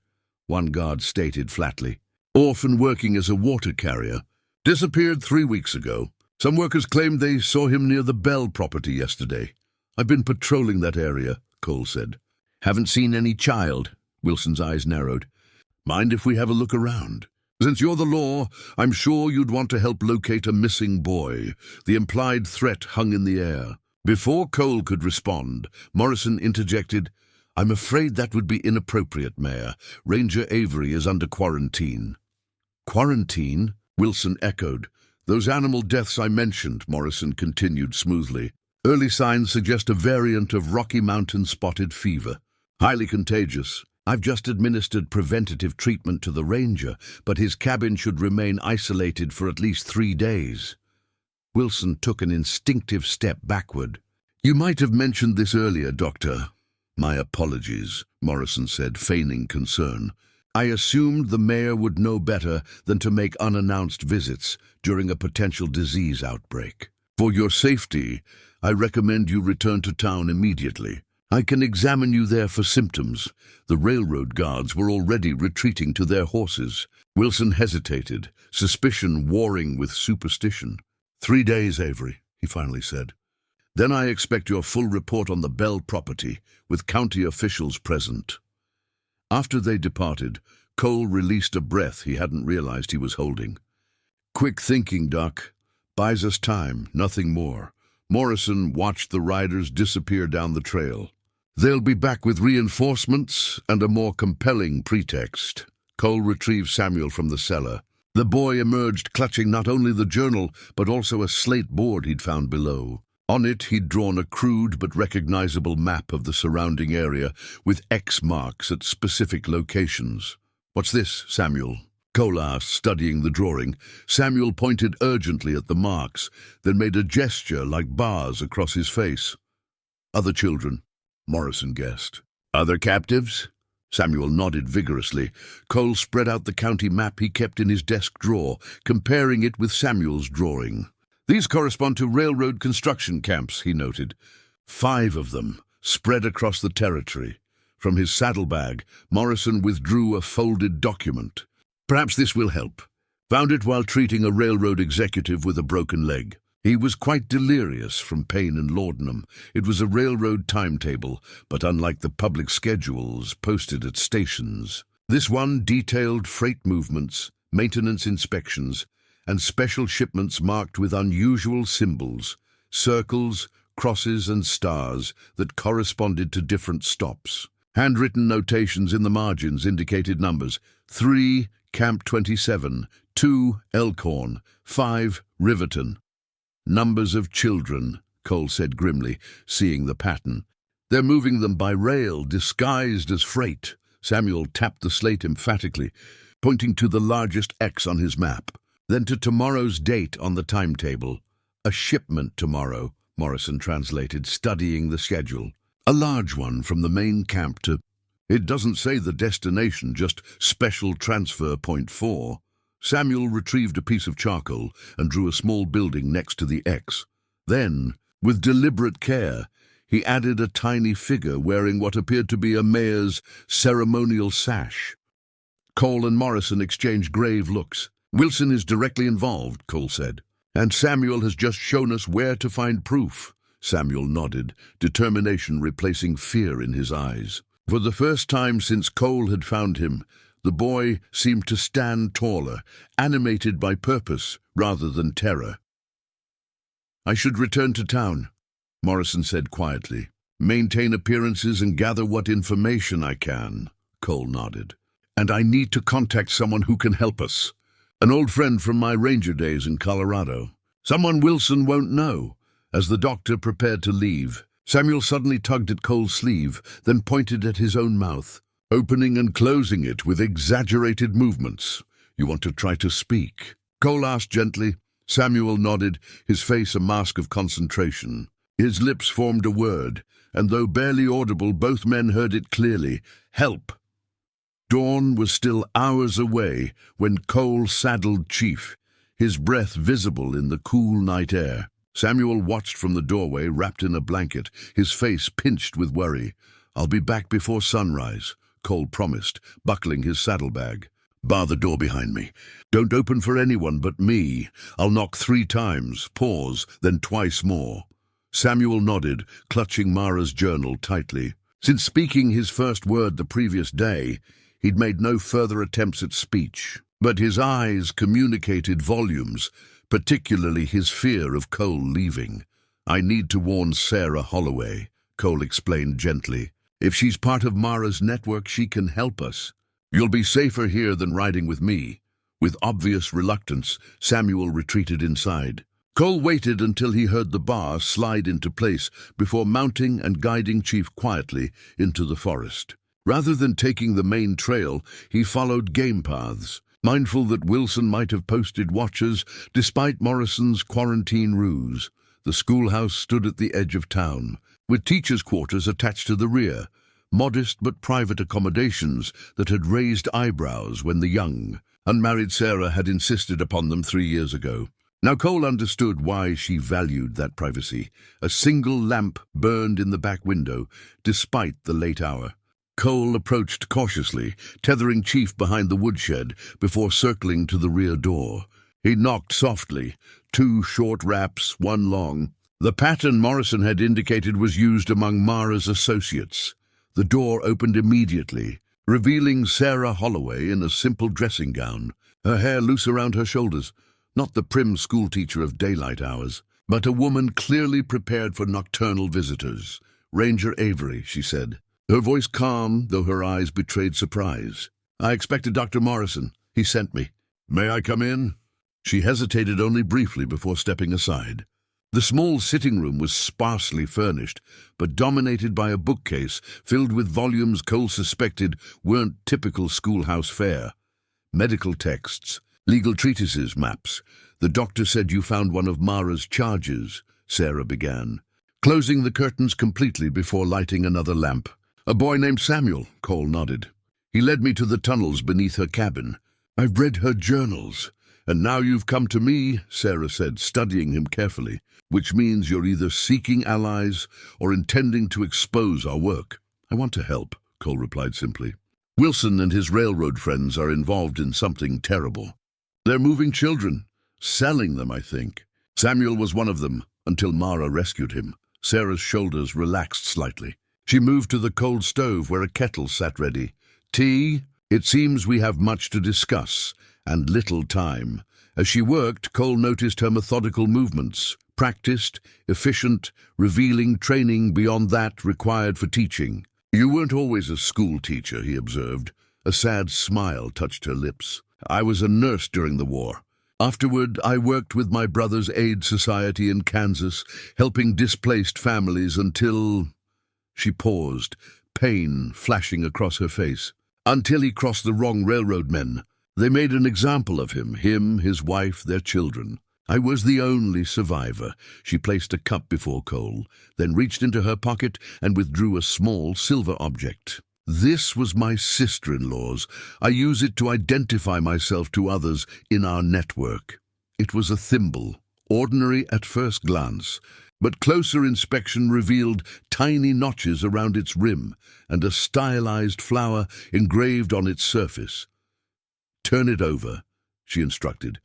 one guard stated flatly. "Orphan working as a water carrier. Disappeared 3 weeks ago. Some workers claimed they saw him near the Bell property yesterday." "I've been patrolling that area," Cole said. "Haven't seen any child." Wilson's eyes narrowed. "Mind if we have a look around? Since you're the law, I'm sure you'd want to help locate a missing boy." The implied threat hung in the air. Before Cole could respond, Morrison interjected, "I'm afraid that would be inappropriate, Mayor. Ranger Avery is under quarantine." "Quarantine?" Wilson echoed. "Those animal deaths I mentioned," Morrison continued smoothly. "Early signs suggest a variant of Rocky Mountain spotted fever. Highly contagious. I've just administered preventative treatment to the ranger, but his cabin should remain isolated for at least 3 days." Wilson took an instinctive step backward. "You might have mentioned this earlier, Doctor." "My apologies," Morrison said, feigning concern. "I assumed the mayor would know better than to make unannounced visits during a potential disease outbreak. For your safety, I recommend you return to town immediately. I can examine you there for symptoms." The railroad guards were already retreating to their horses. Wilson hesitated, suspicion warring with superstition. 3 days, Avery," he finally said. "Then I expect your full report on the Bell property, with county officials present." After they departed, Cole released a breath he hadn't realized he was holding. "Quick thinking, Doc. Buys us time, nothing more." Morrison watched the riders disappear down the trail. "They'll be back with reinforcements and a more compelling pretext." Cole retrieved Samuel from the cellar. The boy emerged clutching not only the journal, but also a slate board he'd found below. On it, he'd drawn a crude but recognizable map of the surrounding area, with X marks at specific locations. "What's this, Samuel?" Cole asked, studying the drawing. Samuel pointed urgently at the marks, then made a gesture like bars across his face. "Other children," Morrison guessed. "Other captives?" Samuel nodded vigorously. Cole spread out the county map he kept in his desk drawer, comparing it with Samuel's drawing. "These correspond to railroad construction camps," he noted. 5 of them, spread across the territory. From his saddlebag, Morrison withdrew a folded document. "Perhaps this will help. Found it while treating a railroad executive with a broken leg. He was quite delirious from pain and laudanum. It was a railroad timetable, but unlike the public schedules posted at stations. This one detailed freight movements, maintenance inspections, and special shipments marked with unusual symbols, circles, crosses, and stars that corresponded to different stops. Handwritten notations in the margins indicated numbers: 3, Camp 27, 2, Elkhorn, 5, Riverton. Numbers of children, Cole said grimly, seeing the pattern. They're moving them by rail, disguised as freight. Samuel tapped the slate emphatically, pointing to the largest X on his map. Then to tomorrow's date on the timetable. A shipment tomorrow, Morrison translated, studying the schedule. A large one from the main camp to... It doesn't say the destination, just Special Transfer Point 4. Samuel retrieved a piece of charcoal and drew a small building next to the X. Then, with deliberate care, he added a tiny figure wearing what appeared to be a mayor's ceremonial sash. Cole and Morrison exchanged grave looks. Wilson is directly involved, Cole said. And Samuel has just shown us where to find proof. Samuel nodded, determination replacing fear in his eyes. For the first time since Cole had found him, the boy seemed to stand taller, animated by purpose rather than terror. I should return to town, Morrison said quietly. Maintain appearances and gather what information I can, Cole nodded. And I need to contact someone who can help us. An old friend from my ranger days in Colorado. Someone Wilson won't know. As the doctor prepared to leave, Samuel suddenly tugged at Cole's sleeve, then pointed at his own mouth, opening and closing it with exaggerated movements. You want to try to speak? Cole asked gently. Samuel nodded, his face a mask of concentration. His lips formed a word, and though barely audible, both men heard it clearly. Help! Dawn was still hours away when Cole saddled Chief, his breath visible in the cool night air. Samuel watched from the doorway, wrapped in a blanket, his face pinched with worry. I'll be back before sunrise, Cole promised, buckling his saddlebag. Bar the door behind me. Don't open for anyone but me. I'll knock 3 times, pause, then twice more. Samuel nodded, clutching Mara's journal tightly. Since speaking his first word the previous day, he'd made no further attempts at speech. But his eyes communicated volumes, particularly his fear of Cole leaving. I need to warn Sarah Holloway, Cole explained gently. If she's part of Mara's network, she can help us. You'll be safer here than riding with me. With obvious reluctance, Samuel retreated inside. Cole waited until he heard the bar slide into place before mounting and guiding Chief quietly into the forest. Rather than taking the main trail, he followed game paths, mindful that Wilson might have posted watchers despite Morrison's quarantine ruse. The schoolhouse stood at the edge of town, with teachers' quarters attached to the rear, modest but private accommodations that had raised eyebrows when the young, unmarried Sarah had insisted upon them 3 years ago. Now Cole understood why she valued that privacy. A single lamp burned in the back window, despite the late hour. Cole approached cautiously, tethering Chief behind the woodshed before circling to the rear door. He knocked softly, 2 short raps, 1 long. The pattern Morrison had indicated was used among Mara's associates. The door opened immediately, revealing Sarah Holloway in a simple dressing gown, her hair loose around her shoulders. Not the prim schoolteacher of daylight hours, but a woman clearly prepared for nocturnal visitors. Ranger Avery, she said, her voice calm, though her eyes betrayed surprise. I expected Dr. Morrison. He sent me. May I come in? She hesitated only briefly before stepping aside. The small sitting room was sparsely furnished, but dominated by a bookcase filled with volumes Cole suspected weren't typical schoolhouse fare. Medical texts, legal treatises, maps. The doctor said you found one of Mara's charges, Sarah began, closing the curtains completely before lighting another lamp. A boy named Samuel, Cole nodded. He led me to the tunnels beneath her cabin. I've read her journals. And now you've come to me, Sarah said, studying him carefully, which means you're either seeking allies or intending to expose our work. I want to help, Cole replied simply. Wilson and his railroad friends are involved in something terrible. They're moving children, selling them, I think. Samuel was one of them, until Mara rescued him. Sarah's shoulders relaxed slightly. She moved to the cold stove where a kettle sat ready. Tea? It seems we have much to discuss, and little time. As she worked, Cole noticed her methodical movements, practiced, efficient, revealing training beyond that required for teaching. You weren't always a school teacher, he observed. A sad smile touched her lips. I was a nurse during the war. Afterward, I worked with my brother's aid society in Kansas, helping displaced families until... She paused, pain flashing across her face. Until he crossed the wrong railroad men. They made an example of him, his wife, their children. I was the only survivor. She placed a cup before Cole, then reached into her pocket and withdrew a small silver object. This was my sister-in-law's. I use it to identify myself to others in our network. It was a thimble, ordinary at first glance, but closer inspection revealed tiny notches around its rim and a stylized flower engraved on its surface. "Turn it over," she instructed.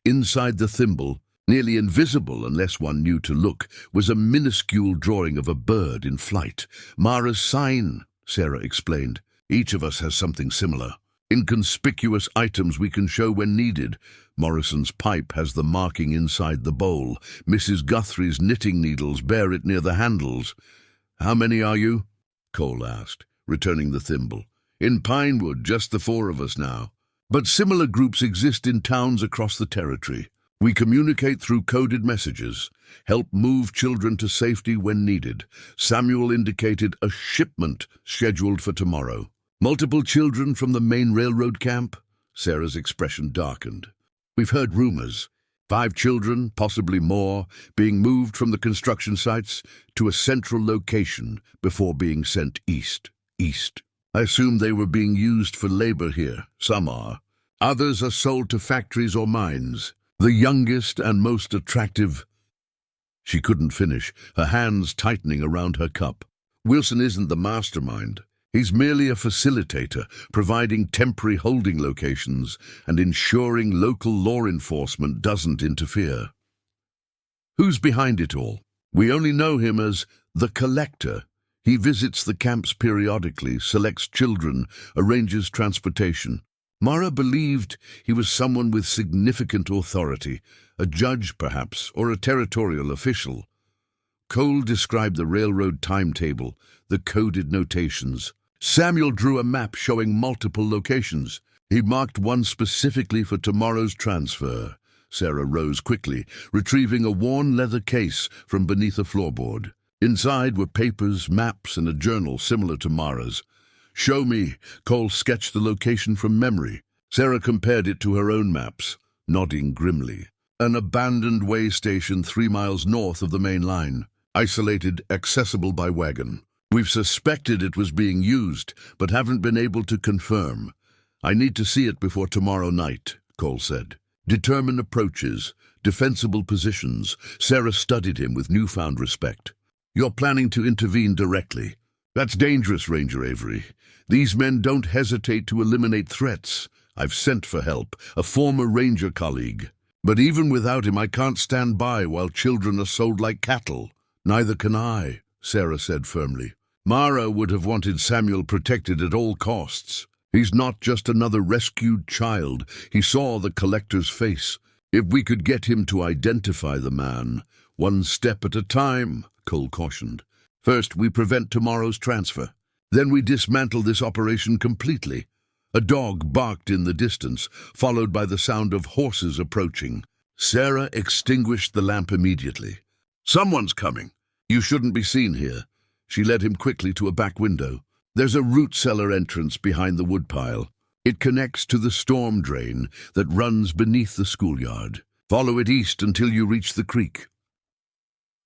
Inside the thimble, nearly invisible unless one knew to look, was a minuscule drawing of a bird in flight. "Mara's sign," Sarah explained. "Each of us has something similar. Inconspicuous items we can show when needed. Morrison's pipe has the marking inside the bowl. Mrs. Guthrie's knitting needles bear it near the handles." "How many are you?" Cole asked, returning the thimble. "In Pinewood, just the 4 of us now. But similar groups exist in towns across the territory. We communicate through coded messages, help move children to safety when needed. Samuel indicated a shipment scheduled for tomorrow. Multiple children from the main railroad camp?" Sarah's expression darkened. "We've heard rumors. 5 children, possibly more, being moved from the construction sites to a central location before being sent east. I assume they were being used for labor here. Some are. Others are sold to factories or mines. The youngest and most attractive..." She couldn't finish, her hands tightening around her cup. "Wilson isn't the mastermind. He's merely a facilitator, providing temporary holding locations and ensuring local law enforcement doesn't interfere." "Who's behind it all?" "We only know him as the Collector. He visits the camps periodically, selects children, arranges transportation. Mara believed he was someone with significant authority, a judge perhaps, or a territorial official." Cole described the railroad timetable, the coded notations. Samuel drew a map showing multiple locations. He marked one specifically for tomorrow's transfer. Sarah rose quickly, retrieving a worn leather case from beneath a floorboard. Inside were papers, maps, and a journal similar to Mara's. "Show me." Cole sketched the location from memory. Sarah compared it to her own maps, nodding grimly. "An abandoned way station 3 miles north of the main line. Isolated, accessible by wagon. We've suspected it was being used, but haven't been able to confirm. I need to see it before tomorrow night," Cole said. "Determine approaches, defensible positions." Sarah studied him with newfound respect. "You're planning to intervene directly. That's dangerous, Ranger Avery. These men don't hesitate to eliminate threats. I've sent for help, a former Ranger colleague. But even without him, I can't stand by while children are sold like cattle." "Neither can I," Sarah said firmly. "Mara would have wanted Samuel protected at all costs. He's not just another rescued child." He saw the Collector's face. "If we could get him to identify the man, 1 step at a time," Cole cautioned. "First, we prevent tomorrow's transfer. Then we dismantle this operation completely." A dog barked in the distance, followed by the sound of horses approaching. Sarah extinguished the lamp immediately. "Someone's coming. You shouldn't be seen here." She led him quickly to a back window. "There's a root cellar entrance behind the woodpile. It connects to the storm drain that runs beneath the schoolyard. Follow it east until you reach the creek."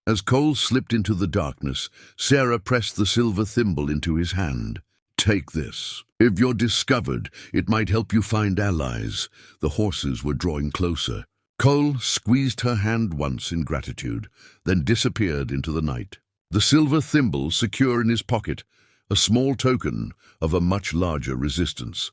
As Cole slipped into the darkness, Sarah pressed the silver thimble into his hand. "Take this. If you're discovered, it might help you find allies." The horses were drawing closer. Cole squeezed her hand once in gratitude, then disappeared into the night. The silver thimble secure in his pocket, a small token of a much larger resistance.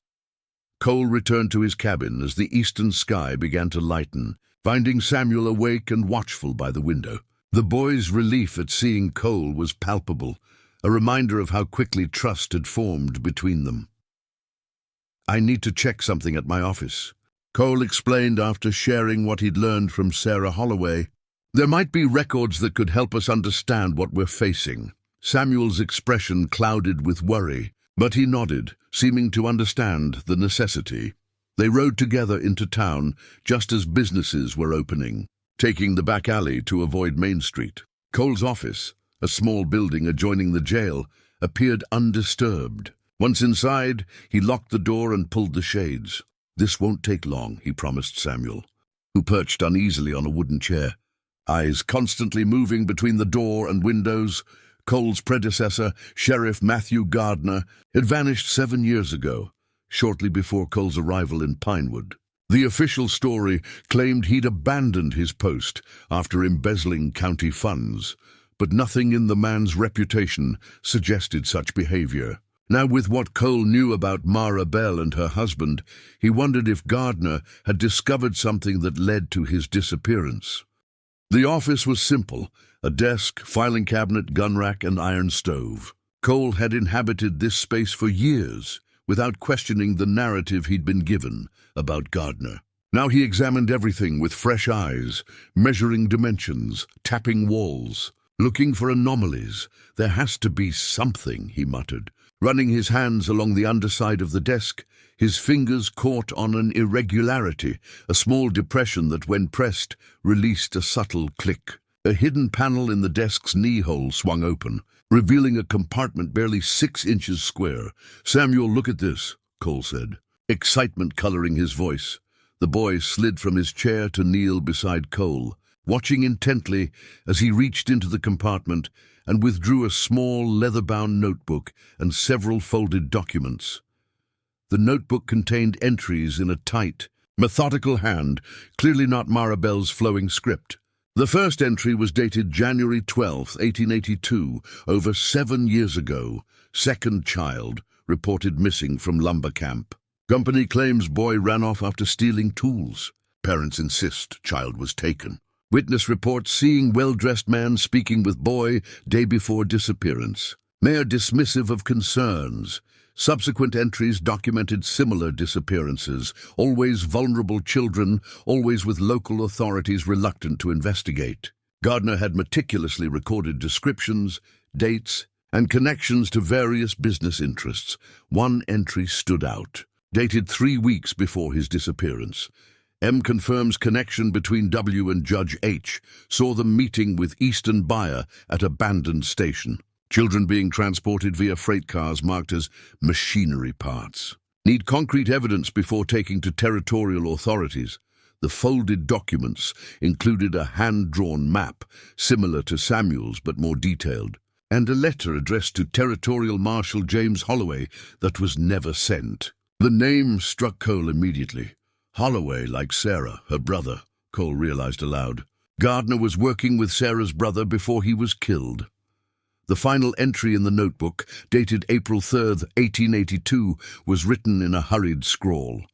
Cole returned to his cabin as the eastern sky began to lighten, finding Samuel awake and watchful by the window. The boy's relief at seeing Cole was palpable, a reminder of how quickly trust had formed between them. "I need to check something at my office," Cole explained after sharing what he'd learned from Sarah Holloway. "There might be records that could help us understand what we're facing." Samuel's expression clouded with worry, but he nodded, seeming to understand the necessity. They rode together into town just as businesses were opening, taking the back alley to avoid Main Street. Cole's office, a small building adjoining the jail, appeared undisturbed. Once inside, he locked the door and pulled the shades. "This won't take long," he promised Samuel, who perched uneasily on a wooden chair, eyes constantly moving between the door and windows. Cole's predecessor, Sheriff Matthew Gardner, had vanished 7 years ago, shortly before Cole's arrival in Pinewood. The official story claimed he'd abandoned his post after embezzling county funds, but nothing in the man's reputation suggested such behavior. Now, with what Cole knew about Mara Bell and her husband, he wondered if Gardner had discovered something that led to his disappearance. The office was simple: a desk, filing cabinet, gun rack, and iron stove. Cole had inhabited this space for years, without questioning the narrative he'd been given about Gardner. Now he examined everything with fresh eyes, measuring dimensions, tapping walls, looking for anomalies. "There has to be something," he muttered. Running his hands along the underside of the desk, his fingers caught on an irregularity, a small depression that, when pressed, released a subtle click. A hidden panel in the desk's knee-hole swung open, revealing a compartment barely 6 inches square. "Samuel, look at this," Cole said, excitement coloring his voice. The boy slid from his chair to kneel beside Cole, watching intently as he reached into the compartment and withdrew a small leather-bound notebook and several folded documents. The notebook contained entries in a tight, methodical hand, clearly not Mara Bell's flowing script. The first entry was dated January 12, 1882, over 7 years ago. "Second child reported missing from lumber camp. Company claims boy ran off after stealing tools. Parents insist child was taken. Witness reports seeing well-dressed man speaking with boy day before disappearance. Mayor dismissive of concerns. Subsequent entries documented similar disappearances, always vulnerable children, always with local authorities reluctant to investigate." Gardner had meticulously recorded descriptions, dates, and connections to various business interests. One entry stood out, dated 3 weeks before his disappearance. M confirms connection between W and Judge H, saw them meeting with Eastern buyer at abandoned station. Children being transported via freight cars marked as machinery parts. Need concrete evidence before taking to territorial authorities. The folded documents included a hand-drawn map, similar to Samuel's but more detailed, and a letter addressed to Territorial Marshal James Holloway that was never sent. The name struck Cole immediately. Holloway, like Sarah, her brother, Cole realized aloud. Gardner was working with Sarah's brother before he was killed. The final entry in the notebook, dated April 3, 1882, was written in a hurried scrawl.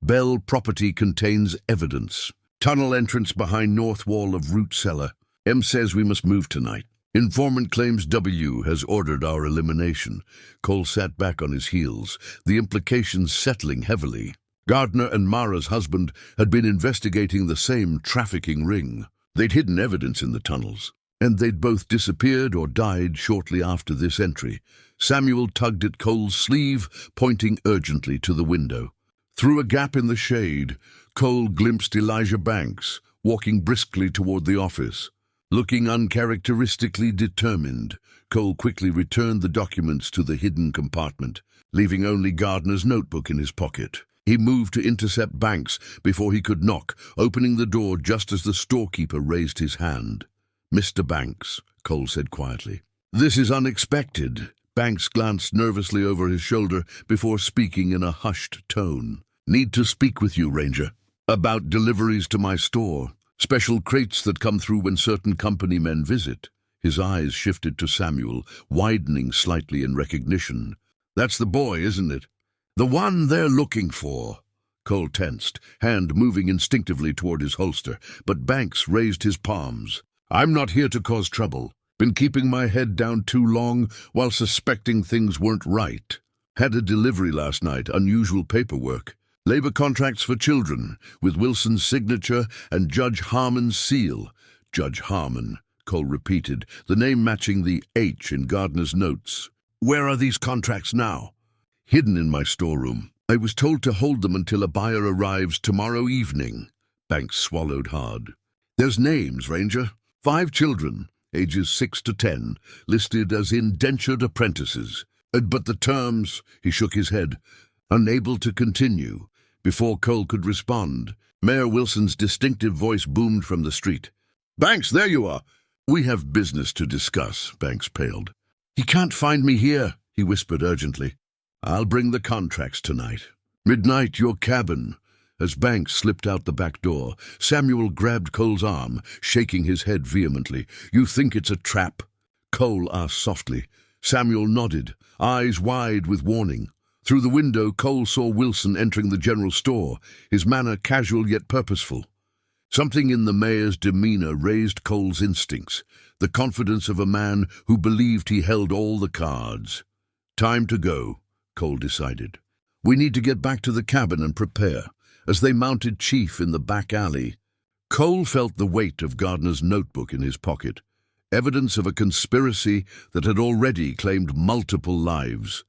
"Bell property contains evidence. Tunnel entrance behind north wall of root cellar. M says we must move tonight. Informant claims W has ordered our elimination." Cole sat back on his heels, the implications settling heavily. Gardner and Mara's husband had been investigating the same trafficking ring. They'd hidden evidence in the tunnels, and they'd both disappeared or died shortly after this entry. Samuel tugged at Cole's sleeve, pointing urgently to the window. Through a gap in the shade, Cole glimpsed Elijah Banks, walking briskly toward the office. Looking uncharacteristically determined, Cole quickly returned the documents to the hidden compartment, leaving only Gardner's notebook in his pocket. He moved to intercept Banks before he could knock, opening the door just as the storekeeper raised his hand. "Mr. Banks," Cole said quietly. "This is unexpected." Banks glanced nervously over his shoulder before speaking in a hushed tone. "Need to speak with you, Ranger. About deliveries to my store. Special crates that come through when certain company men visit." His eyes shifted to Samuel, widening slightly in recognition. "That's the boy, isn't it? The one they're looking for." Cole tensed, hand moving instinctively toward his holster, but Banks raised his palms. "I'm not here to cause trouble. Been keeping my head down too long while suspecting things weren't right. Had a delivery last night, unusual paperwork. Labor contracts for children, with Wilson's signature and Judge Harmon's seal." "Judge Harmon," Cole repeated, the name matching the H in Gardner's notes. "Where are these contracts now?" "Hidden in my storeroom. I was told to hold them until a buyer arrives tomorrow evening. Banks swallowed hard. There's names, Ranger. 5 children, ages 6 to 10, listed as indentured apprentices. But the terms, he shook his head, unable to continue. Before Cole could respond, Mayor Wilson's distinctive voice boomed from the street. Banks, there you are. We have business to discuss, Banks paled. He can't find me here, he whispered urgently. I'll bring the contracts tonight. Midnight, your cabin. As Banks slipped out the back door, Samuel grabbed Cole's arm, shaking his head vehemently. You think it's a trap? Cole asked softly. Samuel nodded, eyes wide with warning. Through the window, Cole saw Wilson entering the general store, his manner casual yet purposeful. Something in the mayor's demeanor raised Cole's instincts, the confidence of a man who believed he held all the cards. Time to go, Cole decided. We need to get back to the cabin and prepare. As they mounted Chief in the back alley, Cole felt the weight of Gardner's notebook in his pocket, evidence of a conspiracy that had already claimed multiple lives,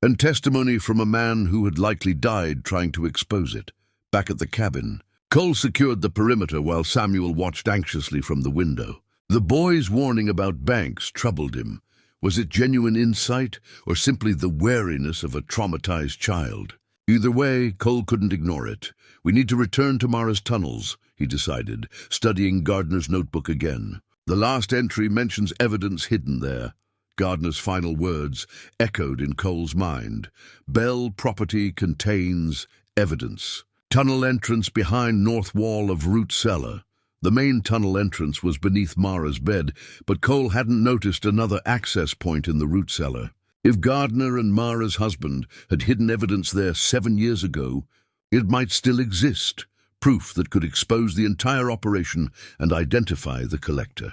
and testimony from a man who had likely died trying to expose it. Back at the cabin, Cole secured the perimeter while Samuel watched anxiously from the window. The boy's warning about Banks troubled him. Was it genuine insight or simply the wariness of a traumatized child? Either way, Cole couldn't ignore it. We need to return to Mara's tunnels, he decided, studying Gardner's notebook again. The last entry mentions evidence hidden there. Gardner's final words echoed in Cole's mind. Bell property contains evidence. Tunnel entrance behind north wall of root cellar. The main tunnel entrance was beneath Mara's bed, but Cole hadn't noticed another access point in the root cellar. If Gardner and Mara's husband had hidden evidence there 7 years ago, it might still exist, proof that could expose the entire operation and identify the collector.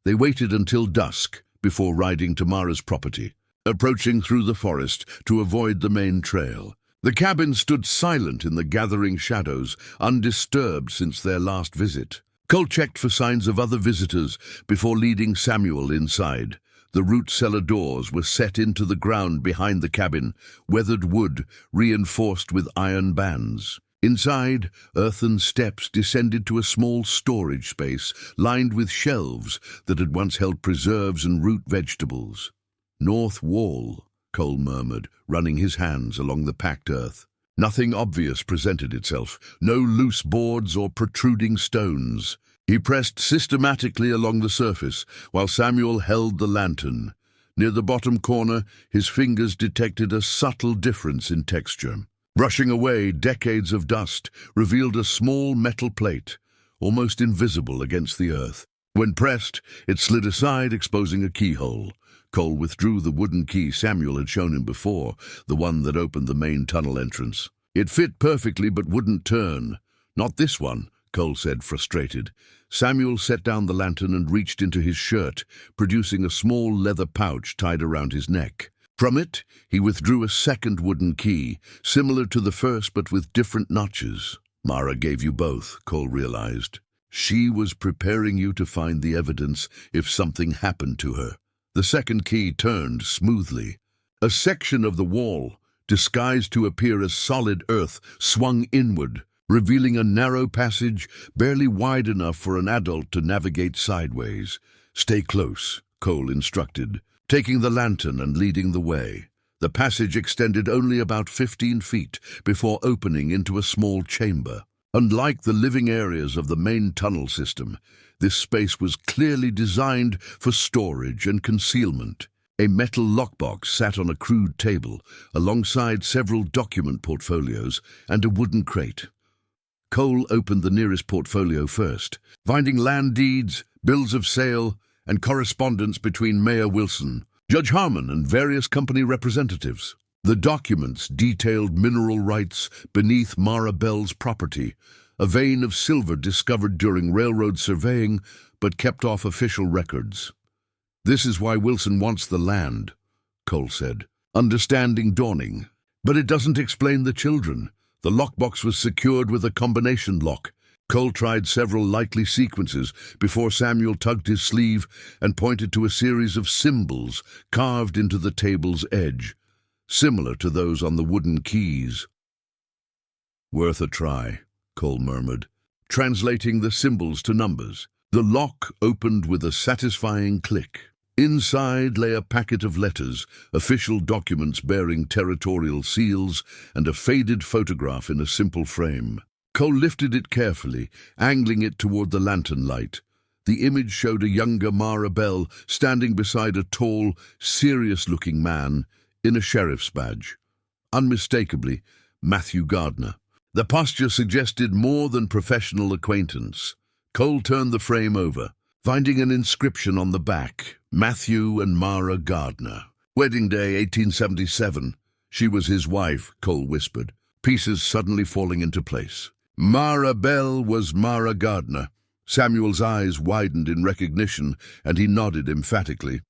They waited until dusk before riding to Mara's property, approaching through the forest to avoid the main trail. The cabin stood silent in the gathering shadows, undisturbed since their last visit. Cole checked for signs of other visitors before leading Samuel inside. The root cellar doors were set into the ground behind the cabin, weathered wood reinforced with iron bands. Inside, earthen steps descended to a small storage space lined with shelves that had once held preserves and root vegetables. North wall, Cole murmured, running his hands along the packed earth. Nothing obvious presented itself, no loose boards or protruding stones. He pressed systematically along the surface, while Samuel held the lantern. Near the bottom corner, his fingers detected a subtle difference in texture. Brushing away decades of dust revealed a small metal plate, almost invisible against the earth. When pressed, it slid aside, exposing a keyhole. Cole withdrew the wooden key Samuel had shown him before, the one that opened the main tunnel entrance. It fit perfectly but wouldn't turn. Not this one, Cole said, frustrated. Samuel set down the lantern and reached into his shirt, producing a small leather pouch tied around his neck. From it, he withdrew a second wooden key, similar to the first but with different notches. Mara gave you both, Cole realized. She was preparing you to find the evidence if something happened to her. The second key turned smoothly. A section of the wall, disguised to appear as solid earth, swung inward, revealing a narrow passage barely wide enough for an adult to navigate sideways. Stay close, Cole instructed, taking the lantern and leading the way. The passage extended only about 15 feet before opening into a small chamber. Unlike the living areas of the main tunnel system, this space was clearly designed for storage and concealment. A metal lockbox sat on a crude table, alongside several document portfolios and a wooden crate. Cole opened the nearest portfolio first, finding land deeds, bills of sale, and correspondence between Mayor Wilson, Judge Harmon, and various company representatives. The documents detailed mineral rights beneath Mara Bell's property, a vein of silver discovered during railroad surveying but kept off official records. This is why Wilson wants the land, Cole said, understanding dawning. But it doesn't explain the children. The lockbox was secured with a combination lock. Cole tried several likely sequences before Samuel tugged his sleeve and pointed to a series of symbols carved into the table's edge. similar to those on the wooden keys. "Worth a try," Cole murmured, translating the symbols to numbers. The lock opened with a satisfying click. Inside lay a packet of letters, official documents bearing territorial seals, and a faded photograph in a simple frame. Cole lifted it carefully, angling it toward the lantern light. The image showed a younger Mara Bell standing beside a tall, serious-looking man in a sheriff's badge. Unmistakably, Matthew Gardner. The posture suggested more than professional acquaintance. Cole turned the frame over, finding an inscription on the back, "Matthew and Mara Gardner. Wedding day 1877. She was his wife," Cole whispered, pieces suddenly falling into place. Mara Bell was Mara Gardner. Samuel's eyes widened in recognition, and he nodded emphatically.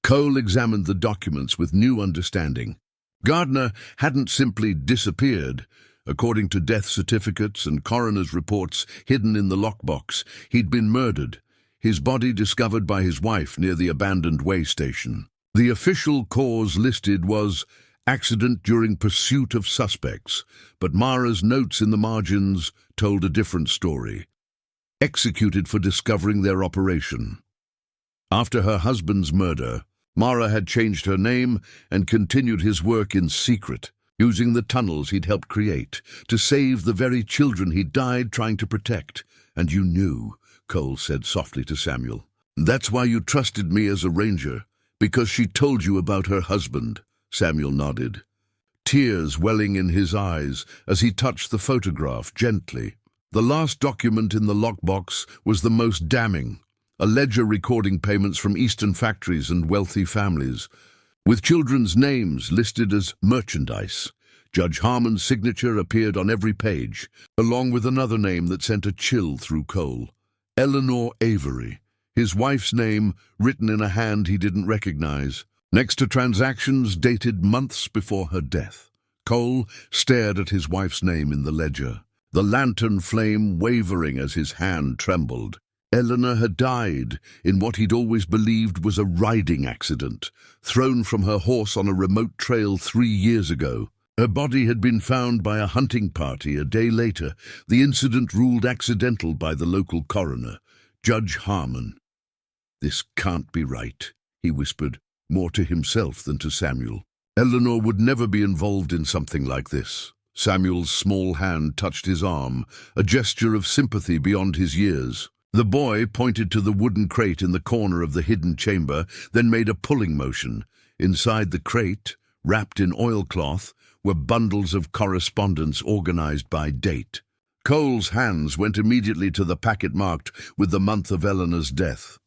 Cole examined the documents with new understanding. Gardner hadn't simply disappeared. According to death certificates and coroner's reports hidden in the lockbox, he'd been murdered, his body discovered by his wife near the abandoned way station. The official cause listed was accident during pursuit of suspects, but Mara's notes in the margins told a different story. Executed for discovering their operation. After her husband's murder, Mara had changed her name and continued his work in secret, using the tunnels he'd helped create to save the very children he died trying to protect. "And you knew," Cole said softly to Samuel. "That's why you trusted me as a ranger, because she told you about her husband." Samuel nodded, tears welling in his eyes as he touched the photograph gently. The last document in the lockbox was the most damning, a ledger recording payments from Eastern factories and wealthy families, with children's names listed as merchandise. Judge Harmon's signature appeared on every page, along with another name that sent a chill through Cole. Eleanor Avery, his wife's name written in a hand he didn't recognize, next to transactions dated months before her death. Cole stared at his wife's name in the ledger, the lantern flame wavering as his hand trembled. Eleanor had died in what he'd always believed was a riding accident, thrown from her horse on a remote trail 3 years ago. Her body had been found by a hunting party a day later, the incident ruled accidental by the local coroner, Judge Harmon. "This can't be right," he whispered, more to himself than to Samuel. "Eleanor would never be involved in something like this." Samuel's small hand touched his arm, a gesture of sympathy beyond his years. The boy pointed to the wooden crate in the corner of the hidden chamber, then made a pulling motion. Inside the crate, wrapped in oilcloth, were bundles of correspondence organized by date. Cole's hands went immediately to the packet marked with the month of Eleanor's death.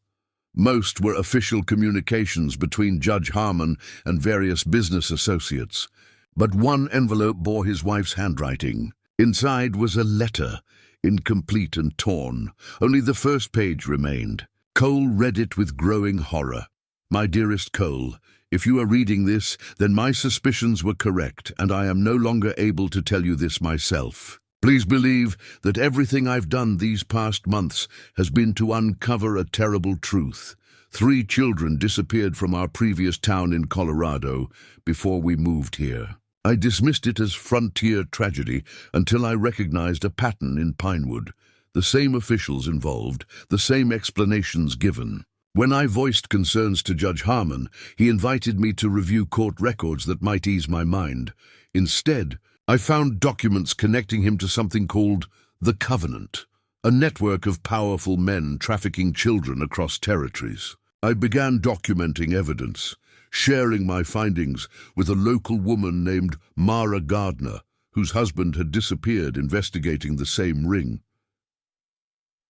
Most were official communications between Judge Harmon and various business associates, but one envelope bore his wife's handwriting. Inside was a letter, incomplete and torn. Only the first page remained. Cole read it with growing horror. "My dearest Cole, if you are reading this, then my suspicions were correct, and I am no longer able to tell you this myself. Please believe that everything I've done these past months has been to uncover a terrible truth. 3 children disappeared from our previous town in Colorado before we moved here. I dismissed it as frontier tragedy until I recognized a pattern in Pinewood. The same officials involved, the same explanations given. When I voiced concerns to Judge Harmon, he invited me to review court records that might ease my mind. Instead, I found documents connecting him to something called the Covenant, a network of powerful men trafficking children across territories. I began documenting evidence, sharing my findings with a local woman named Mara Gardner, whose husband had disappeared investigating the same ring.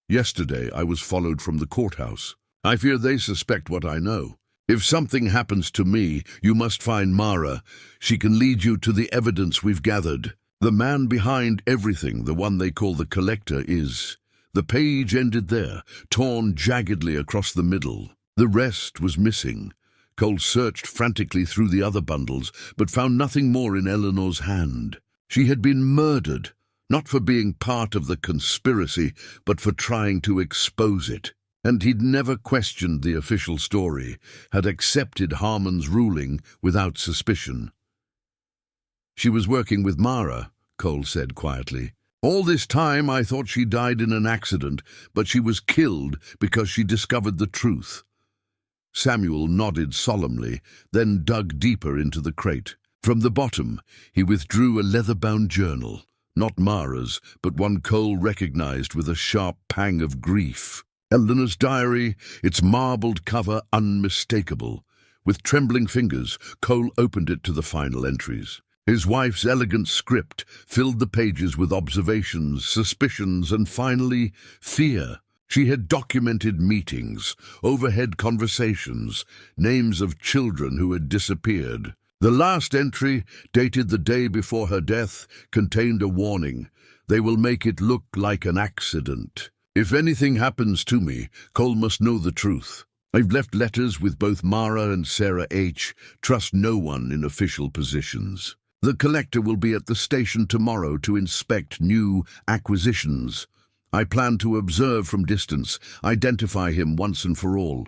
Yesterday, I was followed from the courthouse. I fear they suspect what I know. If something happens to me, you must find Mara. She can lead you to the evidence we've gathered. The man behind everything, the one they call the Collector, is..." The page ended there, torn jaggedly across the middle. The rest was missing. Cole searched frantically through the other bundles, but found nothing more in Eleanor's hand. She had been murdered, not for being part of the conspiracy, but for trying to expose it. And he'd never questioned the official story, had accepted Harmon's ruling without suspicion. She was working with Mara, Cole said quietly. All this time I thought she died in an accident, but she was killed because she discovered the truth. Samuel nodded solemnly, then dug deeper into the crate. From the bottom, he withdrew a leather-bound journal, not Mara's, but one Cole recognized with a sharp pang of grief. Eleanor's diary, its marbled cover unmistakable. With trembling fingers, Cole opened it to the final entries. His wife's elegant script filled the pages with observations, suspicions, and finally, fear. She had documented meetings, overhead conversations, names of children who had disappeared. The last entry, dated the day before her death, contained a warning. They will make it look like an accident. If anything happens to me, Cole must know the truth. I've left letters with both Mara and Sarah H. Trust no one in official positions. The collector will be at the station tomorrow to inspect new acquisitions. I plan to observe from distance, identify him once and for all.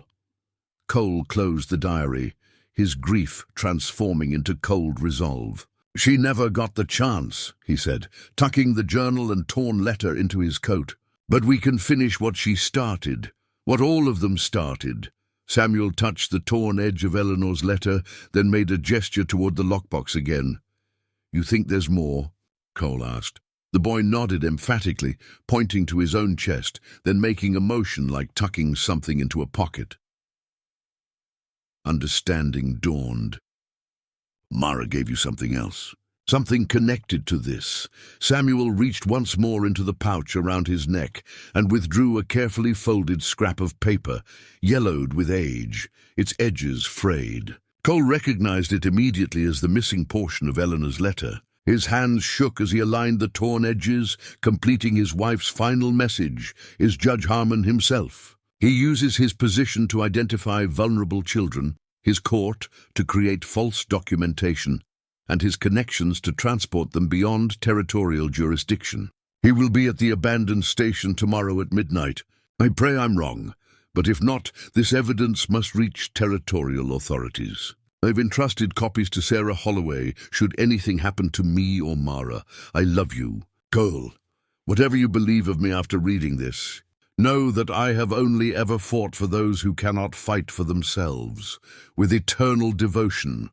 Cole closed the diary, his grief transforming into cold resolve. She never got the chance, he said, tucking the journal and torn letter into his coat. But we can finish what she started, what all of them started. Samuel touched the torn edge of Eleanor's letter, then made a gesture toward the lockbox again. You think there's more? Cole asked. The boy nodded emphatically, pointing to his own chest, then making a motion like tucking something into a pocket. Understanding dawned. Mara gave you something else. Something connected to this. Samuel reached once more into the pouch around his neck and withdrew a carefully folded scrap of paper, yellowed with age, its edges frayed. Cole recognized it immediately as the missing portion of Eleanor's letter. His hands shook as he aligned the torn edges, completing his wife's final message, is Judge Harmon himself. He uses his position to identify vulnerable children, his court to create false documentation, and his connections to transport them beyond territorial jurisdiction. He will be at the abandoned station tomorrow at midnight. I pray I'm wrong, but if not, this evidence must reach territorial authorities. I've entrusted copies to Sarah Holloway should anything happen to me or Mara. I love you. Cole, whatever you believe of me after reading this, know that I have only ever fought for those who cannot fight for themselves, with eternal devotion.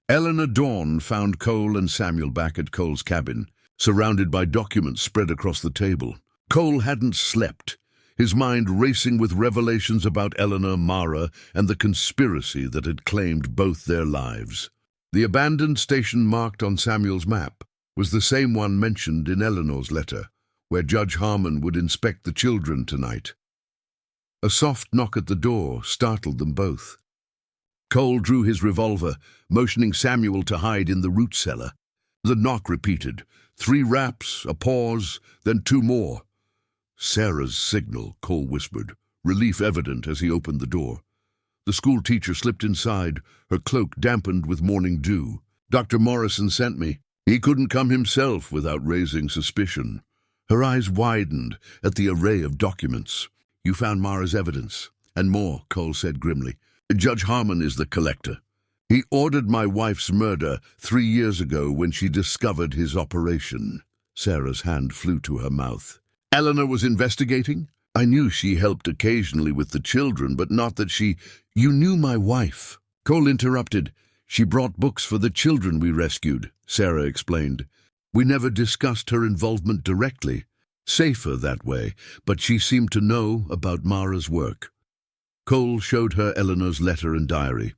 Eleanor Dawn found Cole and Samuel back at Cole's cabin, surrounded by documents spread across the table. Cole hadn't slept, his mind racing with revelations about Eleanor, Mara, and the conspiracy that had claimed both their lives. The abandoned station marked on Samuel's map was the same one mentioned in Eleanor's letter, where Judge Harmon would inspect the children tonight. A soft knock at the door startled them both. Cole drew his revolver, motioning Samuel to hide in the root cellar. The knock repeated. 3 raps, a pause, then 2 more. Sarah's signal, Cole whispered, relief evident as he opened the door. The school teacher slipped inside, her cloak dampened with morning dew. Dr. Morrison sent me. He couldn't come himself without raising suspicion. Her eyes widened at the array of documents. You found Mara's evidence. And more, Cole said grimly. Judge Harmon is the collector. He ordered my wife's murder 3 years ago when she discovered his operation. Sarah's hand flew to her mouth. Eleanor was investigating? I knew she helped occasionally with the children, but not that she... You knew my wife. Cole interrupted. She brought books for the children we rescued, Sarah explained. We never discussed her involvement directly. Safer that way, but she seemed to know about Mara's work. Cole showed her Eleanor's letter and diary.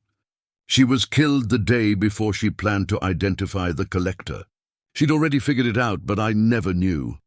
She was killed the day before she planned to identify the collector. She'd already figured it out, but I never knew.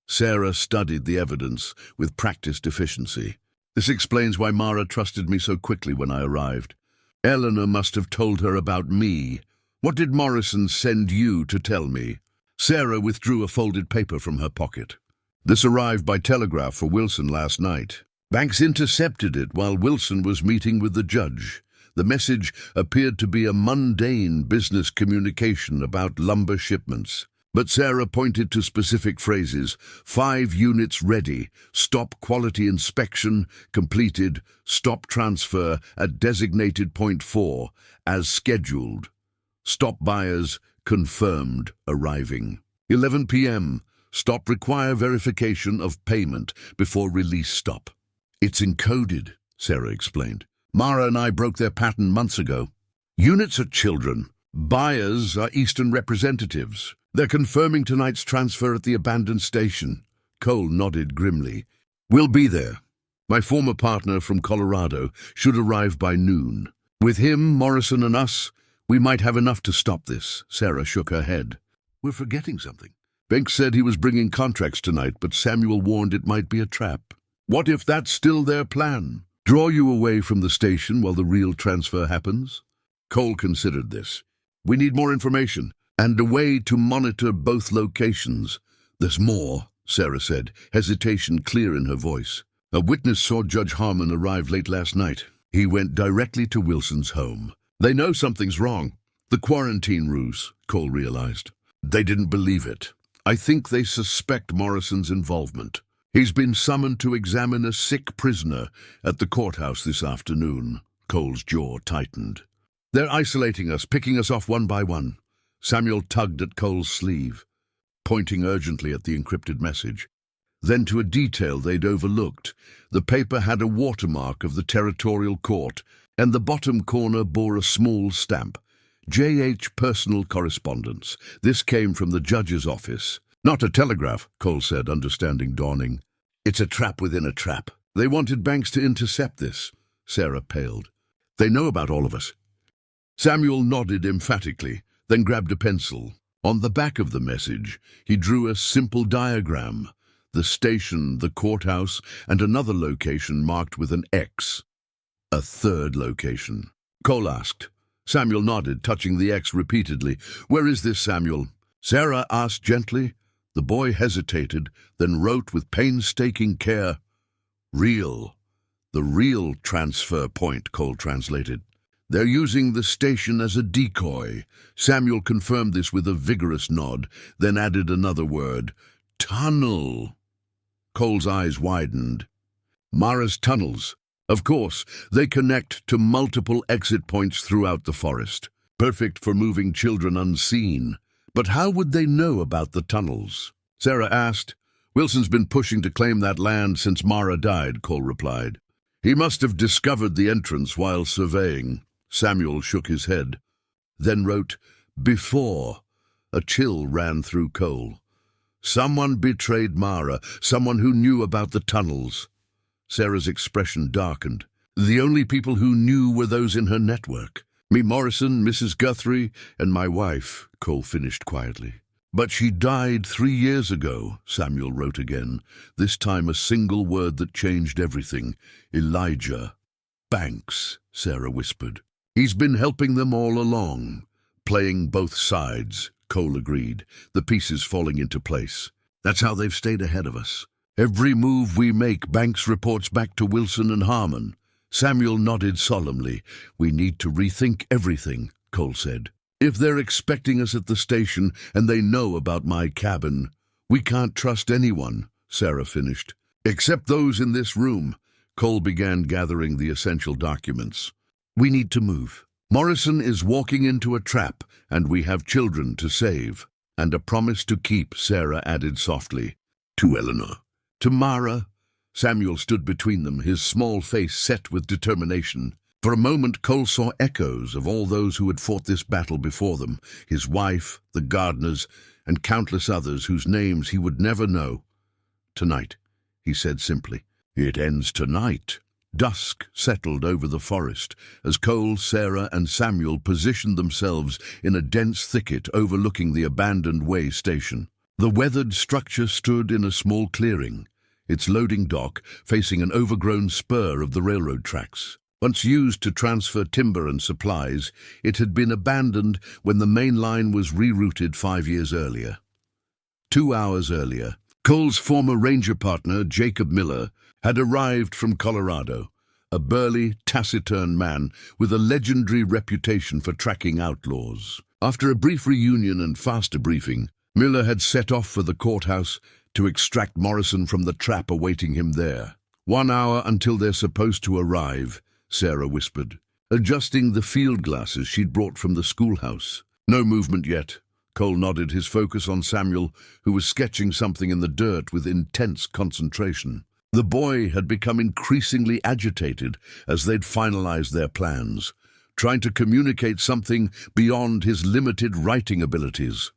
Sarah studied the evidence with practiced efficiency. This explains why Mara trusted me so quickly when I arrived. Eleanor must have told her about me. What did Morrison send you to tell me? Sarah withdrew a folded paper from her pocket. This arrived by telegraph for Wilson last night. Banks intercepted it while Wilson was meeting with the judge. The message appeared to be a mundane business communication about lumber shipments. But Sarah pointed to specific phrases. 5 units ready. Stop quality inspection completed. Stop transfer at designated point 4 as scheduled. Stop buyers confirmed arriving. 11 p.m. Stop require verification of payment before release stop. It's encoded, Sarah explained. Mara and I broke their pattern months ago. Units are children. Buyers are Eastern representatives. They're confirming tonight's transfer at the abandoned station. Cole nodded grimly. We'll be there. My former partner from Colorado should arrive by noon. With him, Morrison, and us, we might have enough to stop this. Sarah shook her head. We're forgetting something. Banks said he was bringing contracts tonight, but Samuel warned it might be a trap. What if that's still their plan? Draw you away from the station while the real transfer happens? Cole considered this. We need more information and a way to monitor both locations. There's more, Sarah said, hesitation clear in her voice. A witness saw Judge Harmon arrive late last night. He went directly to Wilson's home. They know something's wrong. The quarantine ruse, Cole realized. They didn't believe it. I think they suspect Morrison's involvement. He's been summoned to examine a sick prisoner at the courthouse this afternoon. Cole's jaw tightened. They're isolating us, picking us off one by one. Samuel tugged at Cole's sleeve, pointing urgently at the encrypted message. Then to a detail they'd overlooked. The paper had a watermark of the territorial court, and the bottom corner bore a small stamp. J.H. Personal Correspondence. This came from the judge's office. Not a telegraph, Cole said, understanding dawning. It's a trap within a trap. They wanted Banks to intercept this. Sarah paled. They know about all of us. Samuel nodded emphatically, then grabbed a pencil. On the back of the message, he drew a simple diagram. The station, the courthouse, and another location marked with an X. A third location. Cole asked. Samuel nodded, touching the X repeatedly. Where is this, Samuel? Sarah asked gently. The boy hesitated, then wrote with painstaking care. Real. The real transfer point, Cole translated. They're using the station as a decoy. Samuel confirmed this with a vigorous nod, then added another word. Tunnel. Cole's eyes widened. Mara's tunnels. Of course, they connect to multiple exit points throughout the forest. Perfect for moving children unseen. But how would they know about the tunnels? Sarah asked. Wilson's been pushing to claim that land since Mara died, Cole replied. He must have discovered the entrance while surveying. Samuel shook his head, then wrote, Before. A chill ran through Cole. Someone betrayed Mara, someone who knew about the tunnels. Sarah's expression darkened. The only people who knew were those in her network. Me, Morrison, Mrs. Guthrie, and my wife, Cole finished quietly. But she died 3 years ago, Samuel wrote again, this time a single word that changed everything. Elijah. Banks, Sarah whispered. He's been helping them all along. Playing both sides, Cole agreed, the pieces falling into place. That's how they've stayed ahead of us. Every move we make, Banks reports back to Wilson and Harmon. Samuel nodded solemnly. We need to rethink everything, Cole said. If they're expecting us at the station and they know about my cabin, we can't trust anyone, Sarah finished. Except those in this room. Cole began gathering the essential documents. We need to move. Morrison is walking into a trap, and we have children to save. And a promise to keep, Sarah added softly. To Eleanor. To Mara. Samuel stood between them, his small face set with determination. For a moment, Cole saw echoes of all those who had fought this battle before them, his wife, the Gardners, and countless others whose names he would never know. Tonight, he said simply. It ends tonight. Dusk settled over the forest as Cole, Sarah, and Samuel positioned themselves in a dense thicket overlooking the abandoned way station. The weathered structure stood in a small clearing, its loading dock facing an overgrown spur of the railroad tracks. Once used to transfer timber and supplies, it had been abandoned when the main line was rerouted 5 years earlier. 2 hours earlier, Cole's former ranger partner, Jacob Miller, had arrived from Colorado, a burly, taciturn man with a legendary reputation for tracking outlaws. After a brief reunion and fast debriefing, Miller had set off for the courthouse to extract Morrison from the trap awaiting him there. 1 hour until they're supposed to arrive, Sarah whispered, adjusting the field glasses she'd brought from the schoolhouse. No movement yet. Cole nodded, his focus on Samuel, who was sketching something in the dirt with intense concentration. The boy had become increasingly agitated as they'd finalized their plans, trying to communicate something beyond his limited writing abilities.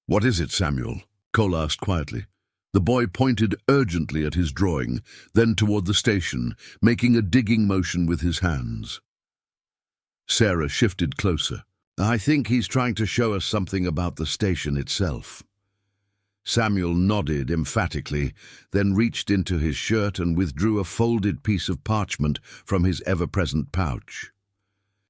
"What is it, Samuel?" Cole asked quietly. The boy pointed urgently at his drawing, then toward the station, making a digging motion with his hands. Sarah shifted closer. "I think he's trying to show us something about the station itself." Samuel nodded emphatically, then reached into his shirt and withdrew a folded piece of parchment from his ever-present pouch.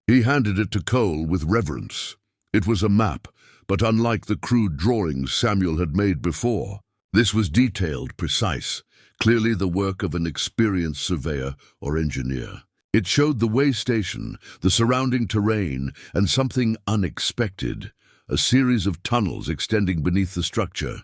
He handed it to Cole with reverence. It was a map, but unlike the crude drawings Samuel had made before, this was detailed, precise, clearly the work of an experienced surveyor or engineer. It showed the way station, the surrounding terrain, and something unexpected, a series of tunnels extending beneath the structure.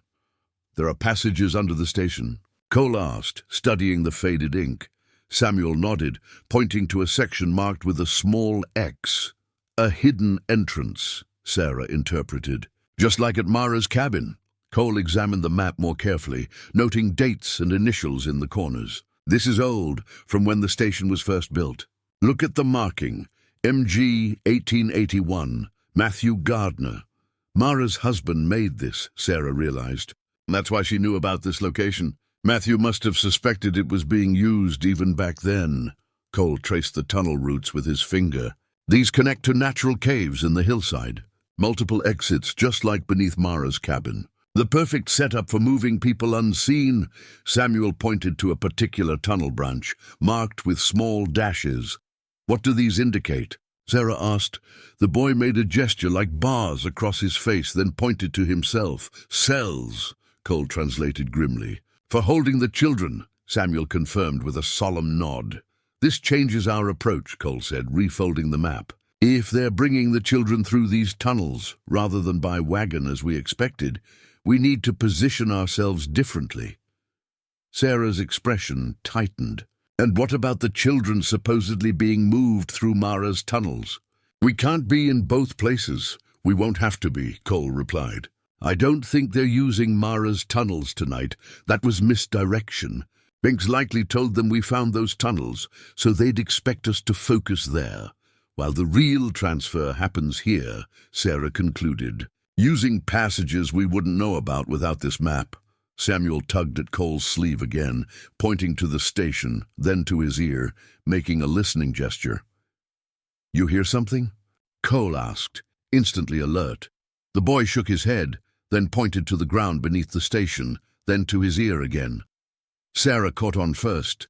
"There are passages under the station?" Cole asked, studying the faded ink. Samuel nodded, pointing to a section marked with a small X. "A hidden entrance," Sarah interpreted. "Just like at Mara's cabin." Cole examined the map more carefully, noting dates and initials in the corners. "This is old, from when the station was first built. Look at the marking. MG 1881, Matthew Gardner. Mara's husband made this," Sarah realized. "That's why she knew about this location. Matthew must have suspected it was being used even back then." Cole traced the tunnel routes with his finger. "These connect to natural caves in the hillside. Multiple exits just like beneath Mara's cabin. The perfect setup for moving people unseen." Samuel pointed to a particular tunnel branch, marked with small dashes. "What do these indicate?" Sarah asked. The boy made a gesture like bars across his face, then pointed to himself. "Cells," Cole translated grimly. "For holding the children," Samuel confirmed with a solemn nod. "This changes our approach," Cole said, refolding the map. "If they're bringing the children through these tunnels, rather than by wagon as we expected, we need to position ourselves differently." Sarah's expression tightened. "And what about the children supposedly being moved through Mara's tunnels?" "We can't be in both places. We won't have to be," Cole replied. "I don't think they're using Mara's tunnels tonight. That was misdirection. Binks likely told them we found those tunnels, so they'd expect us to focus there, while the real transfer happens here," Sarah concluded. "Using passages we wouldn't know about without this map." Samuel tugged at Cole's sleeve again, pointing to the station, then to his ear, making a listening gesture. "You hear something?" Cole asked, instantly alert. The boy shook his head, then pointed to the ground beneath the station, then to his ear again. Sarah caught on first.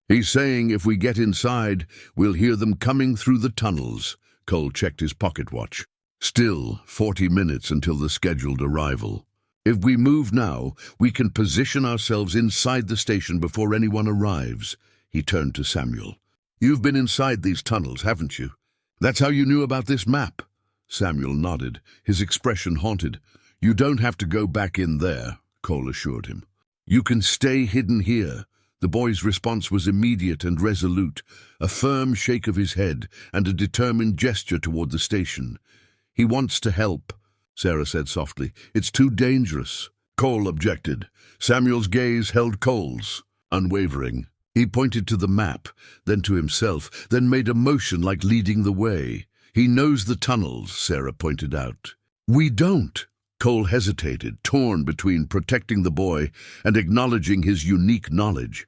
"He's saying if we get inside, we'll hear them coming through the tunnels." Cole checked his pocket watch. Still 40 minutes until the scheduled arrival. "If we move now, we can position ourselves inside the station before anyone arrives." He turned to Samuel. "You've been inside these tunnels, haven't you? That's how you knew about this map?" Samuel nodded, his expression haunted. "You don't have to go back in there," Cole assured him. "You can stay hidden here." The boy's response was immediate and resolute, a firm shake of his head and a determined gesture toward the station. "He wants to help," Sarah said softly. "It's too dangerous." Cole objected. Samuel's gaze held Cole's, unwavering. He pointed to the map, then to himself, then made a motion like leading the way. "He knows the tunnels," Sarah pointed out. "We don't." Cole hesitated, torn between protecting the boy and acknowledging his unique knowledge.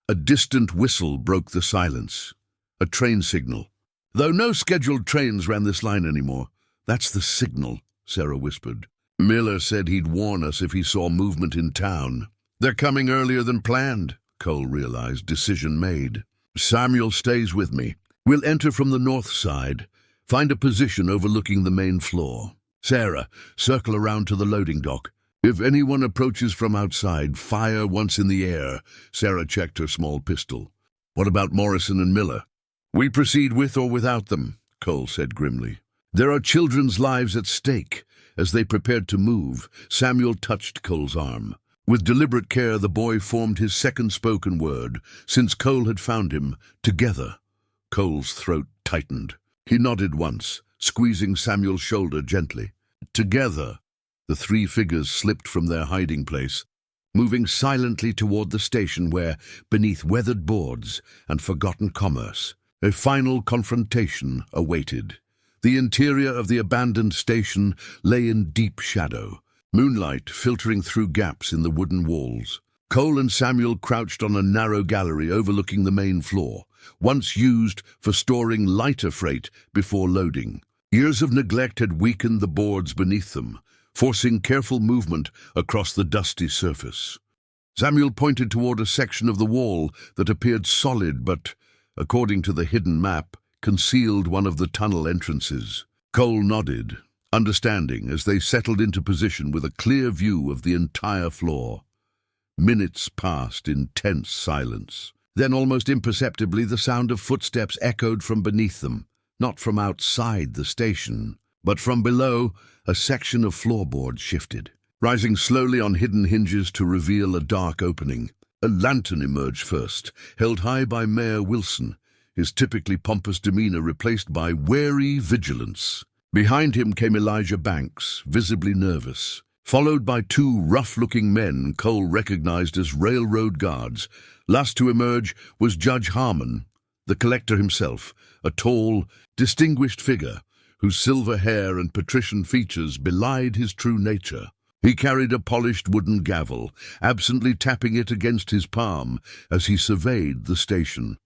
A distant whistle broke the silence. A train signal. "Though no scheduled trains ran this line anymore." "That's the signal," Sarah whispered. "Miller said he'd warn us if he saw movement in town." "They're coming earlier than planned," Cole realized, decision made. "Samuel stays with me. We'll enter from the north side. Find a position overlooking the main floor. Sarah, circle around to the loading dock. If anyone approaches from outside, fire once in the air." Sarah checked her small pistol. "What about Morrison and Miller?" "We proceed with or without them," Cole said grimly. "There are children's lives at stake." As they prepared to move, Samuel touched Cole's arm. With deliberate care, the boy formed his second spoken word, since Cole had found him, "together." Cole's throat tightened. He nodded once, squeezing Samuel's shoulder gently. Together, the three figures slipped from their hiding place, moving silently toward the station where, beneath weathered boards and forgotten commerce, a final confrontation awaited. The interior of the abandoned station lay in deep shadow, moonlight filtering through gaps in the wooden walls. Cole and Samuel crouched on a narrow gallery overlooking the main floor, once used for storing lighter freight before loading. Years of neglect had weakened the boards beneath them, forcing careful movement across the dusty surface. Samuel pointed toward a section of the wall that appeared solid but, according to the hidden map, concealed one of the tunnel entrances. Cole nodded, understanding as they settled into position with a clear view of the entire floor. Minutes passed in tense silence. Then, almost imperceptibly, the sound of footsteps echoed from beneath them, not from outside the station, but from below. A section of floorboard shifted, rising slowly on hidden hinges to reveal a dark opening. A lantern emerged first, held high by Mayor Wilson, his typically pompous demeanor replaced by wary vigilance. Behind him came Elijah Banks, visibly nervous, followed by two rough-looking men Cole recognized as railroad guards. Last to emerge was Judge Harmon, the collector himself, a tall, distinguished figure whose silver hair and patrician features belied his true nature. He carried a polished wooden gavel, absently tapping it against his palm as he surveyed the station.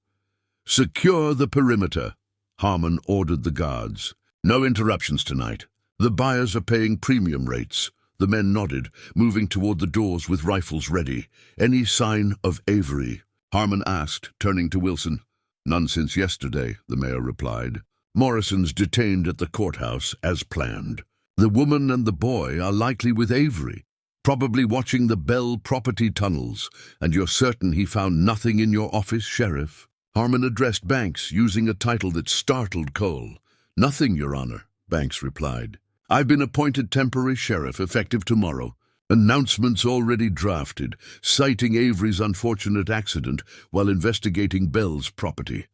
"Secure the perimeter," Harmon ordered the guards. "No interruptions tonight. The buyers are paying premium rates." The men nodded, moving toward the doors with rifles ready. "Any sign of Avery?" Harmon asked, turning to Wilson. "None since yesterday," the mayor replied. "Morrison's detained at the courthouse, as planned. The woman and the boy are likely with Avery, probably watching the Bell property tunnels. And you're certain he found nothing in your office, Sheriff?" Harmon addressed Banks, using a title that startled Cole. "Nothing, Your Honor," Banks replied. "I've been appointed temporary sheriff, effective tomorrow. Announcements already drafted, citing Avery's unfortunate accident while investigating Bell's property."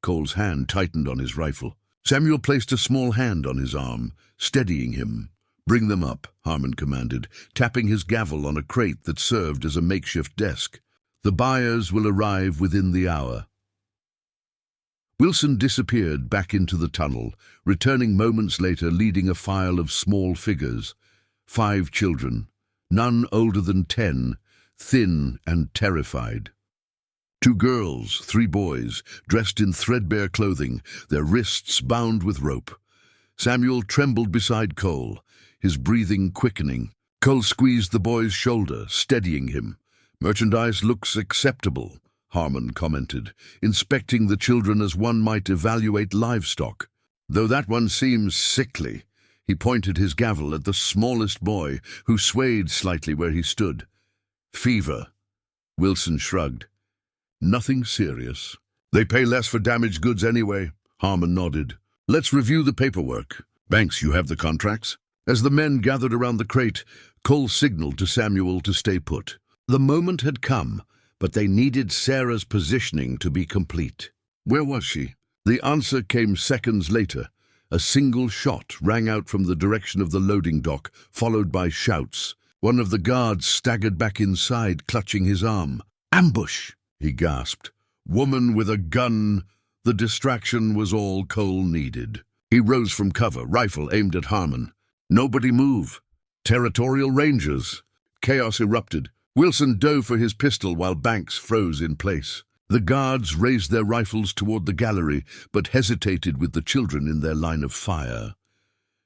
Cole's hand tightened on his rifle. Samuel placed a small hand on his arm, steadying him. "Bring them up," Harmon commanded, tapping his gavel on a crate that served as a makeshift desk. "The buyers will arrive within the hour." Wilson disappeared back into the tunnel, returning moments later leading a file of small figures. 5 children, none older than 10, thin and terrified. 2 girls, 3 boys, dressed in threadbare clothing, their wrists bound with rope. Samuel trembled beside Cole, his breathing quickening. Cole squeezed the boy's shoulder, steadying him. "Merchandise looks acceptable," Harmon commented, inspecting the children as one might evaluate livestock. "Though that one seems sickly." He pointed his gavel at the smallest boy, who swayed slightly where he stood. "Fever." Wilson shrugged. "Nothing serious. They pay less for damaged goods anyway." Harmon nodded. "Let's review the paperwork. Banks, you have the contracts?" As the men gathered around the crate, Cole signaled to Samuel to stay put. The moment had come, but they needed Sarah's positioning to be complete. Where was she? The answer came seconds later. A single shot rang out from the direction of the loading dock, followed by shouts. One of the guards staggered back inside, clutching his arm. "Ambush!" he gasped. "Woman with a gun!" The distraction was all Cole needed. He rose from cover, rifle aimed at Harmon. "Nobody move!" "Territorial Rangers!" Chaos erupted. Wilson dove for his pistol while Banks froze in place. The guards raised their rifles toward the gallery, but hesitated with the children in their line of fire.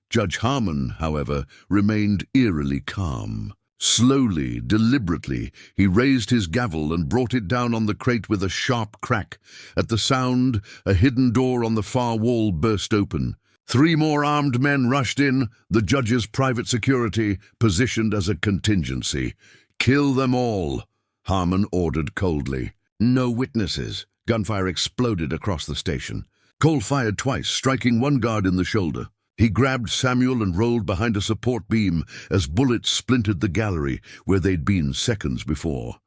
Judge Harmon, however, remained eerily calm. Slowly, deliberately, he raised his gavel and brought it down on the crate with a sharp crack. At the sound, a hidden door on the far wall burst open. 3 more armed men rushed in, the judge's private security positioned as a contingency. "Kill them all," Harmon ordered coldly. No witnesses. Gunfire exploded across the station. Cole fired twice, striking one guard in the shoulder. He grabbed Samuel and rolled behind a support beam as bullets splintered the gallery where they'd been seconds before.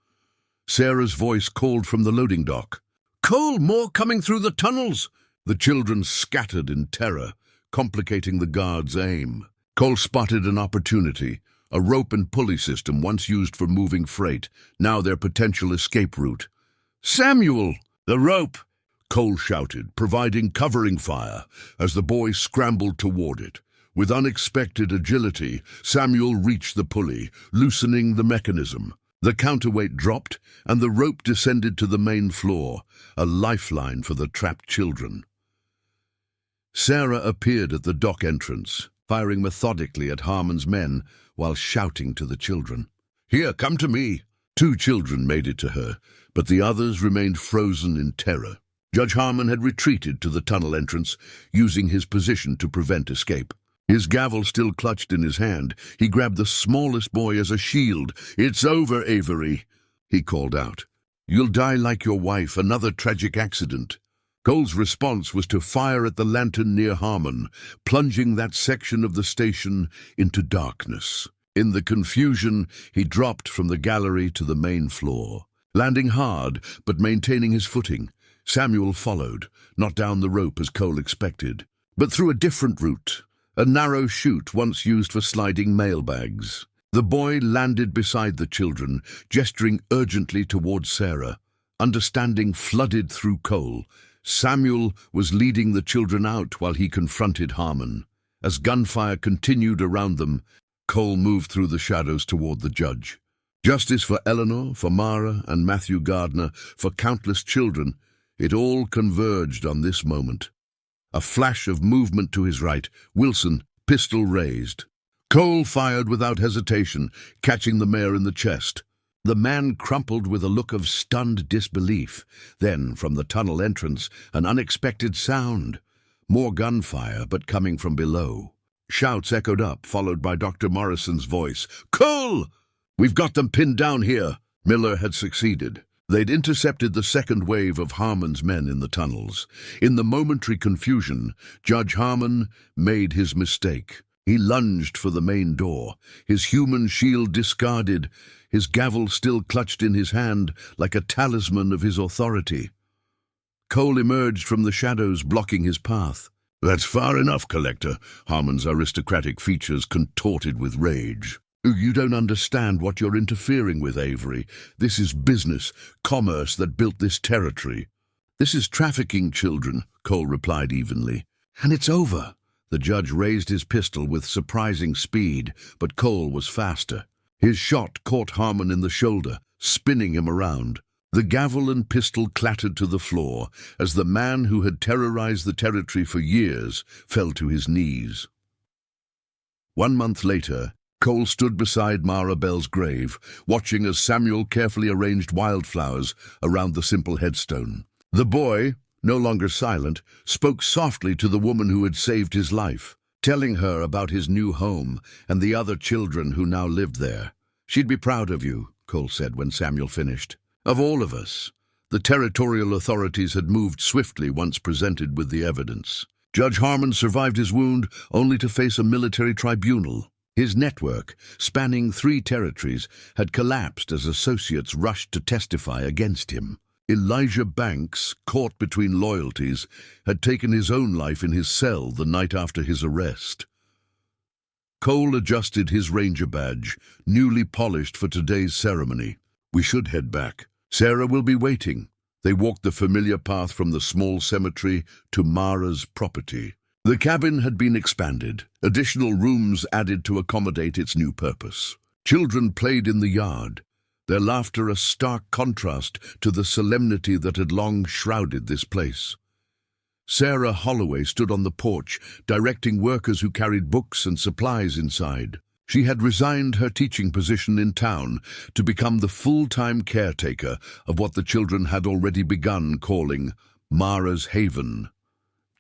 Sarah's voice called from the loading dock. "Cole, more coming through the tunnels!" The children scattered in terror. complicating the guards' aim. Cole spotted an opportunity, a rope and pulley system once used for moving freight, now their potential escape route. "Samuel! The rope!" Cole shouted, providing covering fire as the boy scrambled toward it. With unexpected agility, Samuel reached the pulley, loosening the mechanism. The counterweight dropped, and the rope descended to the main floor, a lifeline for the trapped children. Sarah appeared at the dock entrance, firing methodically at Harmon's men while shouting to the children. "Here, come to me!" 2 children made it to her, but the others remained frozen in terror. Judge Harmon had retreated to the tunnel entrance, using his position to prevent escape. His gavel still clutched in his hand, he grabbed the smallest boy as a shield. "It's over, Avery," he called out. "You'll die like your wife, another tragic accident." Cole's response was to fire at the lantern near Harmon, plunging that section of the station into darkness. In the confusion, he dropped from the gallery to the main floor. Landing hard, but maintaining his footing, Samuel followed, not down the rope as Cole expected, but through a different route, a narrow chute once used for sliding mailbags. The boy landed beside the children, gesturing urgently towards Sarah. Understanding flooded through Cole. Samuel was leading the children out while he confronted Harmon. As gunfire continued around them, Cole moved through the shadows toward the judge. Justice for Eleanor, for Mara, and Matthew Gardner, for countless children, it all converged on this moment. A flash of movement to his right, Wilson, pistol raised. Cole fired without hesitation, catching the mayor in the chest. The man crumpled with a look of stunned disbelief. Then, from the tunnel entrance, an unexpected sound. More gunfire, but coming from below. Shouts echoed up, followed by Dr. Morrison's voice. "Cole! We've got them pinned down here." Miller had succeeded. They'd intercepted the second wave of Harmon's men in the tunnels. In the momentary confusion, Judge Harmon made his mistake. He lunged for the main door, his human shield discarded, his gavel still clutched in his hand like a talisman of his authority. Cole emerged from the shadows, blocking his path. "That's far enough, Collector," Harmon's aristocratic features contorted with rage. "You don't understand what you're interfering with, Avery. This is business, commerce that built this territory." "This is trafficking children," Cole replied evenly. "And it's over." The judge raised his pistol with surprising speed, but Cole was faster. His shot caught Harmon in the shoulder, spinning him around. The gavel and pistol clattered to the floor as the man who had terrorized the territory for years fell to his knees. 1 month later, Cole stood beside Mara Bell's grave, watching as Samuel carefully arranged wildflowers around the simple headstone. The boy, no longer silent, spoke softly to the woman who had saved his life, telling her about his new home and the other children who now lived there. "She'd be proud of you," Cole said when Samuel finished. "Of all of us." The territorial authorities had moved swiftly once presented with the evidence. Judge Harmon survived his wound only to face a military tribunal. His network, spanning 3 territories, had collapsed as associates rushed to testify against him. Elijah Banks, caught between loyalties, had taken his own life in his cell the night after his arrest. Cole adjusted his ranger badge, newly polished for today's ceremony. "We should head back. Sarah will be waiting." They walked the familiar path from the small cemetery to Mara's property. The cabin had been expanded, additional rooms added to accommodate its new purpose. Children played in the yard, their laughter a stark contrast to the solemnity that had long shrouded this place. Sarah Holloway stood on the porch, directing workers who carried books and supplies inside. She had resigned her teaching position in town to become the full-time caretaker of what the children had already begun calling Mara's Haven.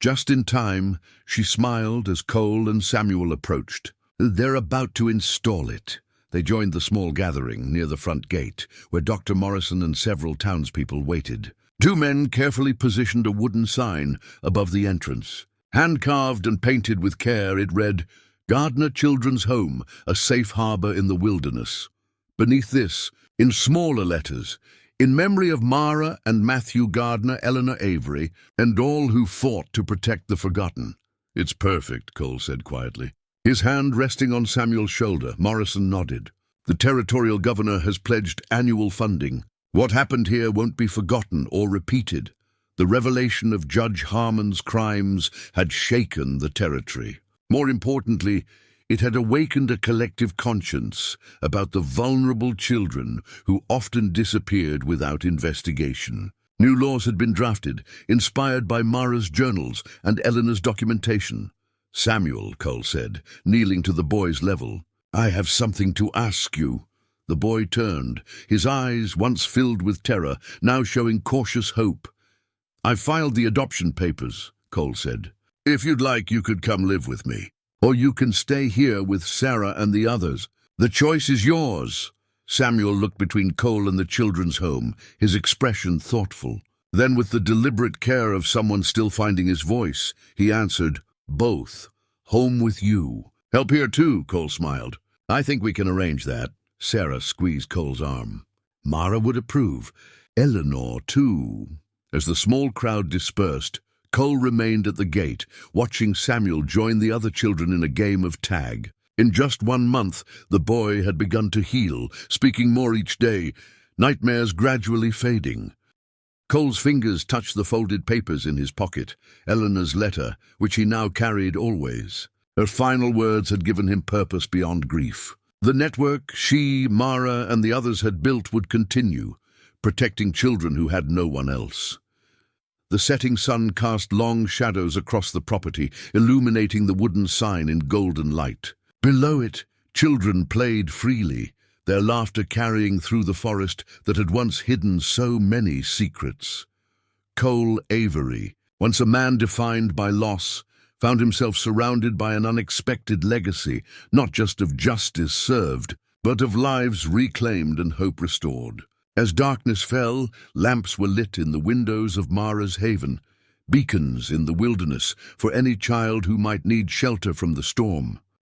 Just in time, she smiled as Cole and Samuel approached. "They're about to install it." They joined the small gathering near the front gate, where Dr. Morrison and several townspeople waited. 2 men carefully positioned a wooden sign above the entrance. Hand-carved and painted with care, it read, "Gardner Children's Home, a safe harbor in the wilderness." Beneath this, in smaller letters, "In memory of Mara and Matthew Gardner, Eleanor Avery, and all who fought to protect the forgotten." It's perfect, Cole said quietly. His hand resting on Samuel's shoulder, Morrison nodded. The territorial governor has pledged annual funding. What happened here won't be forgotten or repeated. The revelation of Judge Harmon's crimes had shaken the territory. More importantly, it had awakened a collective conscience about the vulnerable children who often disappeared without investigation. New laws had been drafted, inspired by Mara's journals and Eleanor's documentation. Samuel, Cole said, kneeling to the boy's level. I have something to ask you. The boy turned, his eyes, once filled with terror, now showing cautious hope. I've filed the adoption papers, Cole said. If you'd like, you could come live with me. Or you can stay here with Sarah and the others. The choice is yours. Samuel looked between Cole and the children's home, his expression thoughtful. Then, with the deliberate care of someone still finding his voice, he answered, both. Home with you. Help here too, Cole smiled. I think we can arrange that. Sarah squeezed Cole's arm. Mara would approve. Eleanor too. As the small crowd dispersed, Cole remained at the gate, watching Samuel join the other children in a game of tag. In just 1 month, the boy had begun to heal, speaking more each day, nightmares gradually fading. Cole's fingers touched the folded papers in his pocket, Eleanor's letter, which he now carried always. Her final words had given him purpose beyond grief. The network she, Mara, and the others had built would continue, protecting children who had no one else. The setting sun cast long shadows across the property, illuminating the wooden sign in golden light. Below it, children played freely, their laughter carrying through the forest that had once hidden so many secrets. Cole Avery, once a man defined by loss, found himself surrounded by an unexpected legacy, not just of justice served, but of lives reclaimed and hope restored. As darkness fell, lamps were lit in the windows of Mara's haven, beacons in the wilderness for any child who might need shelter from the storm.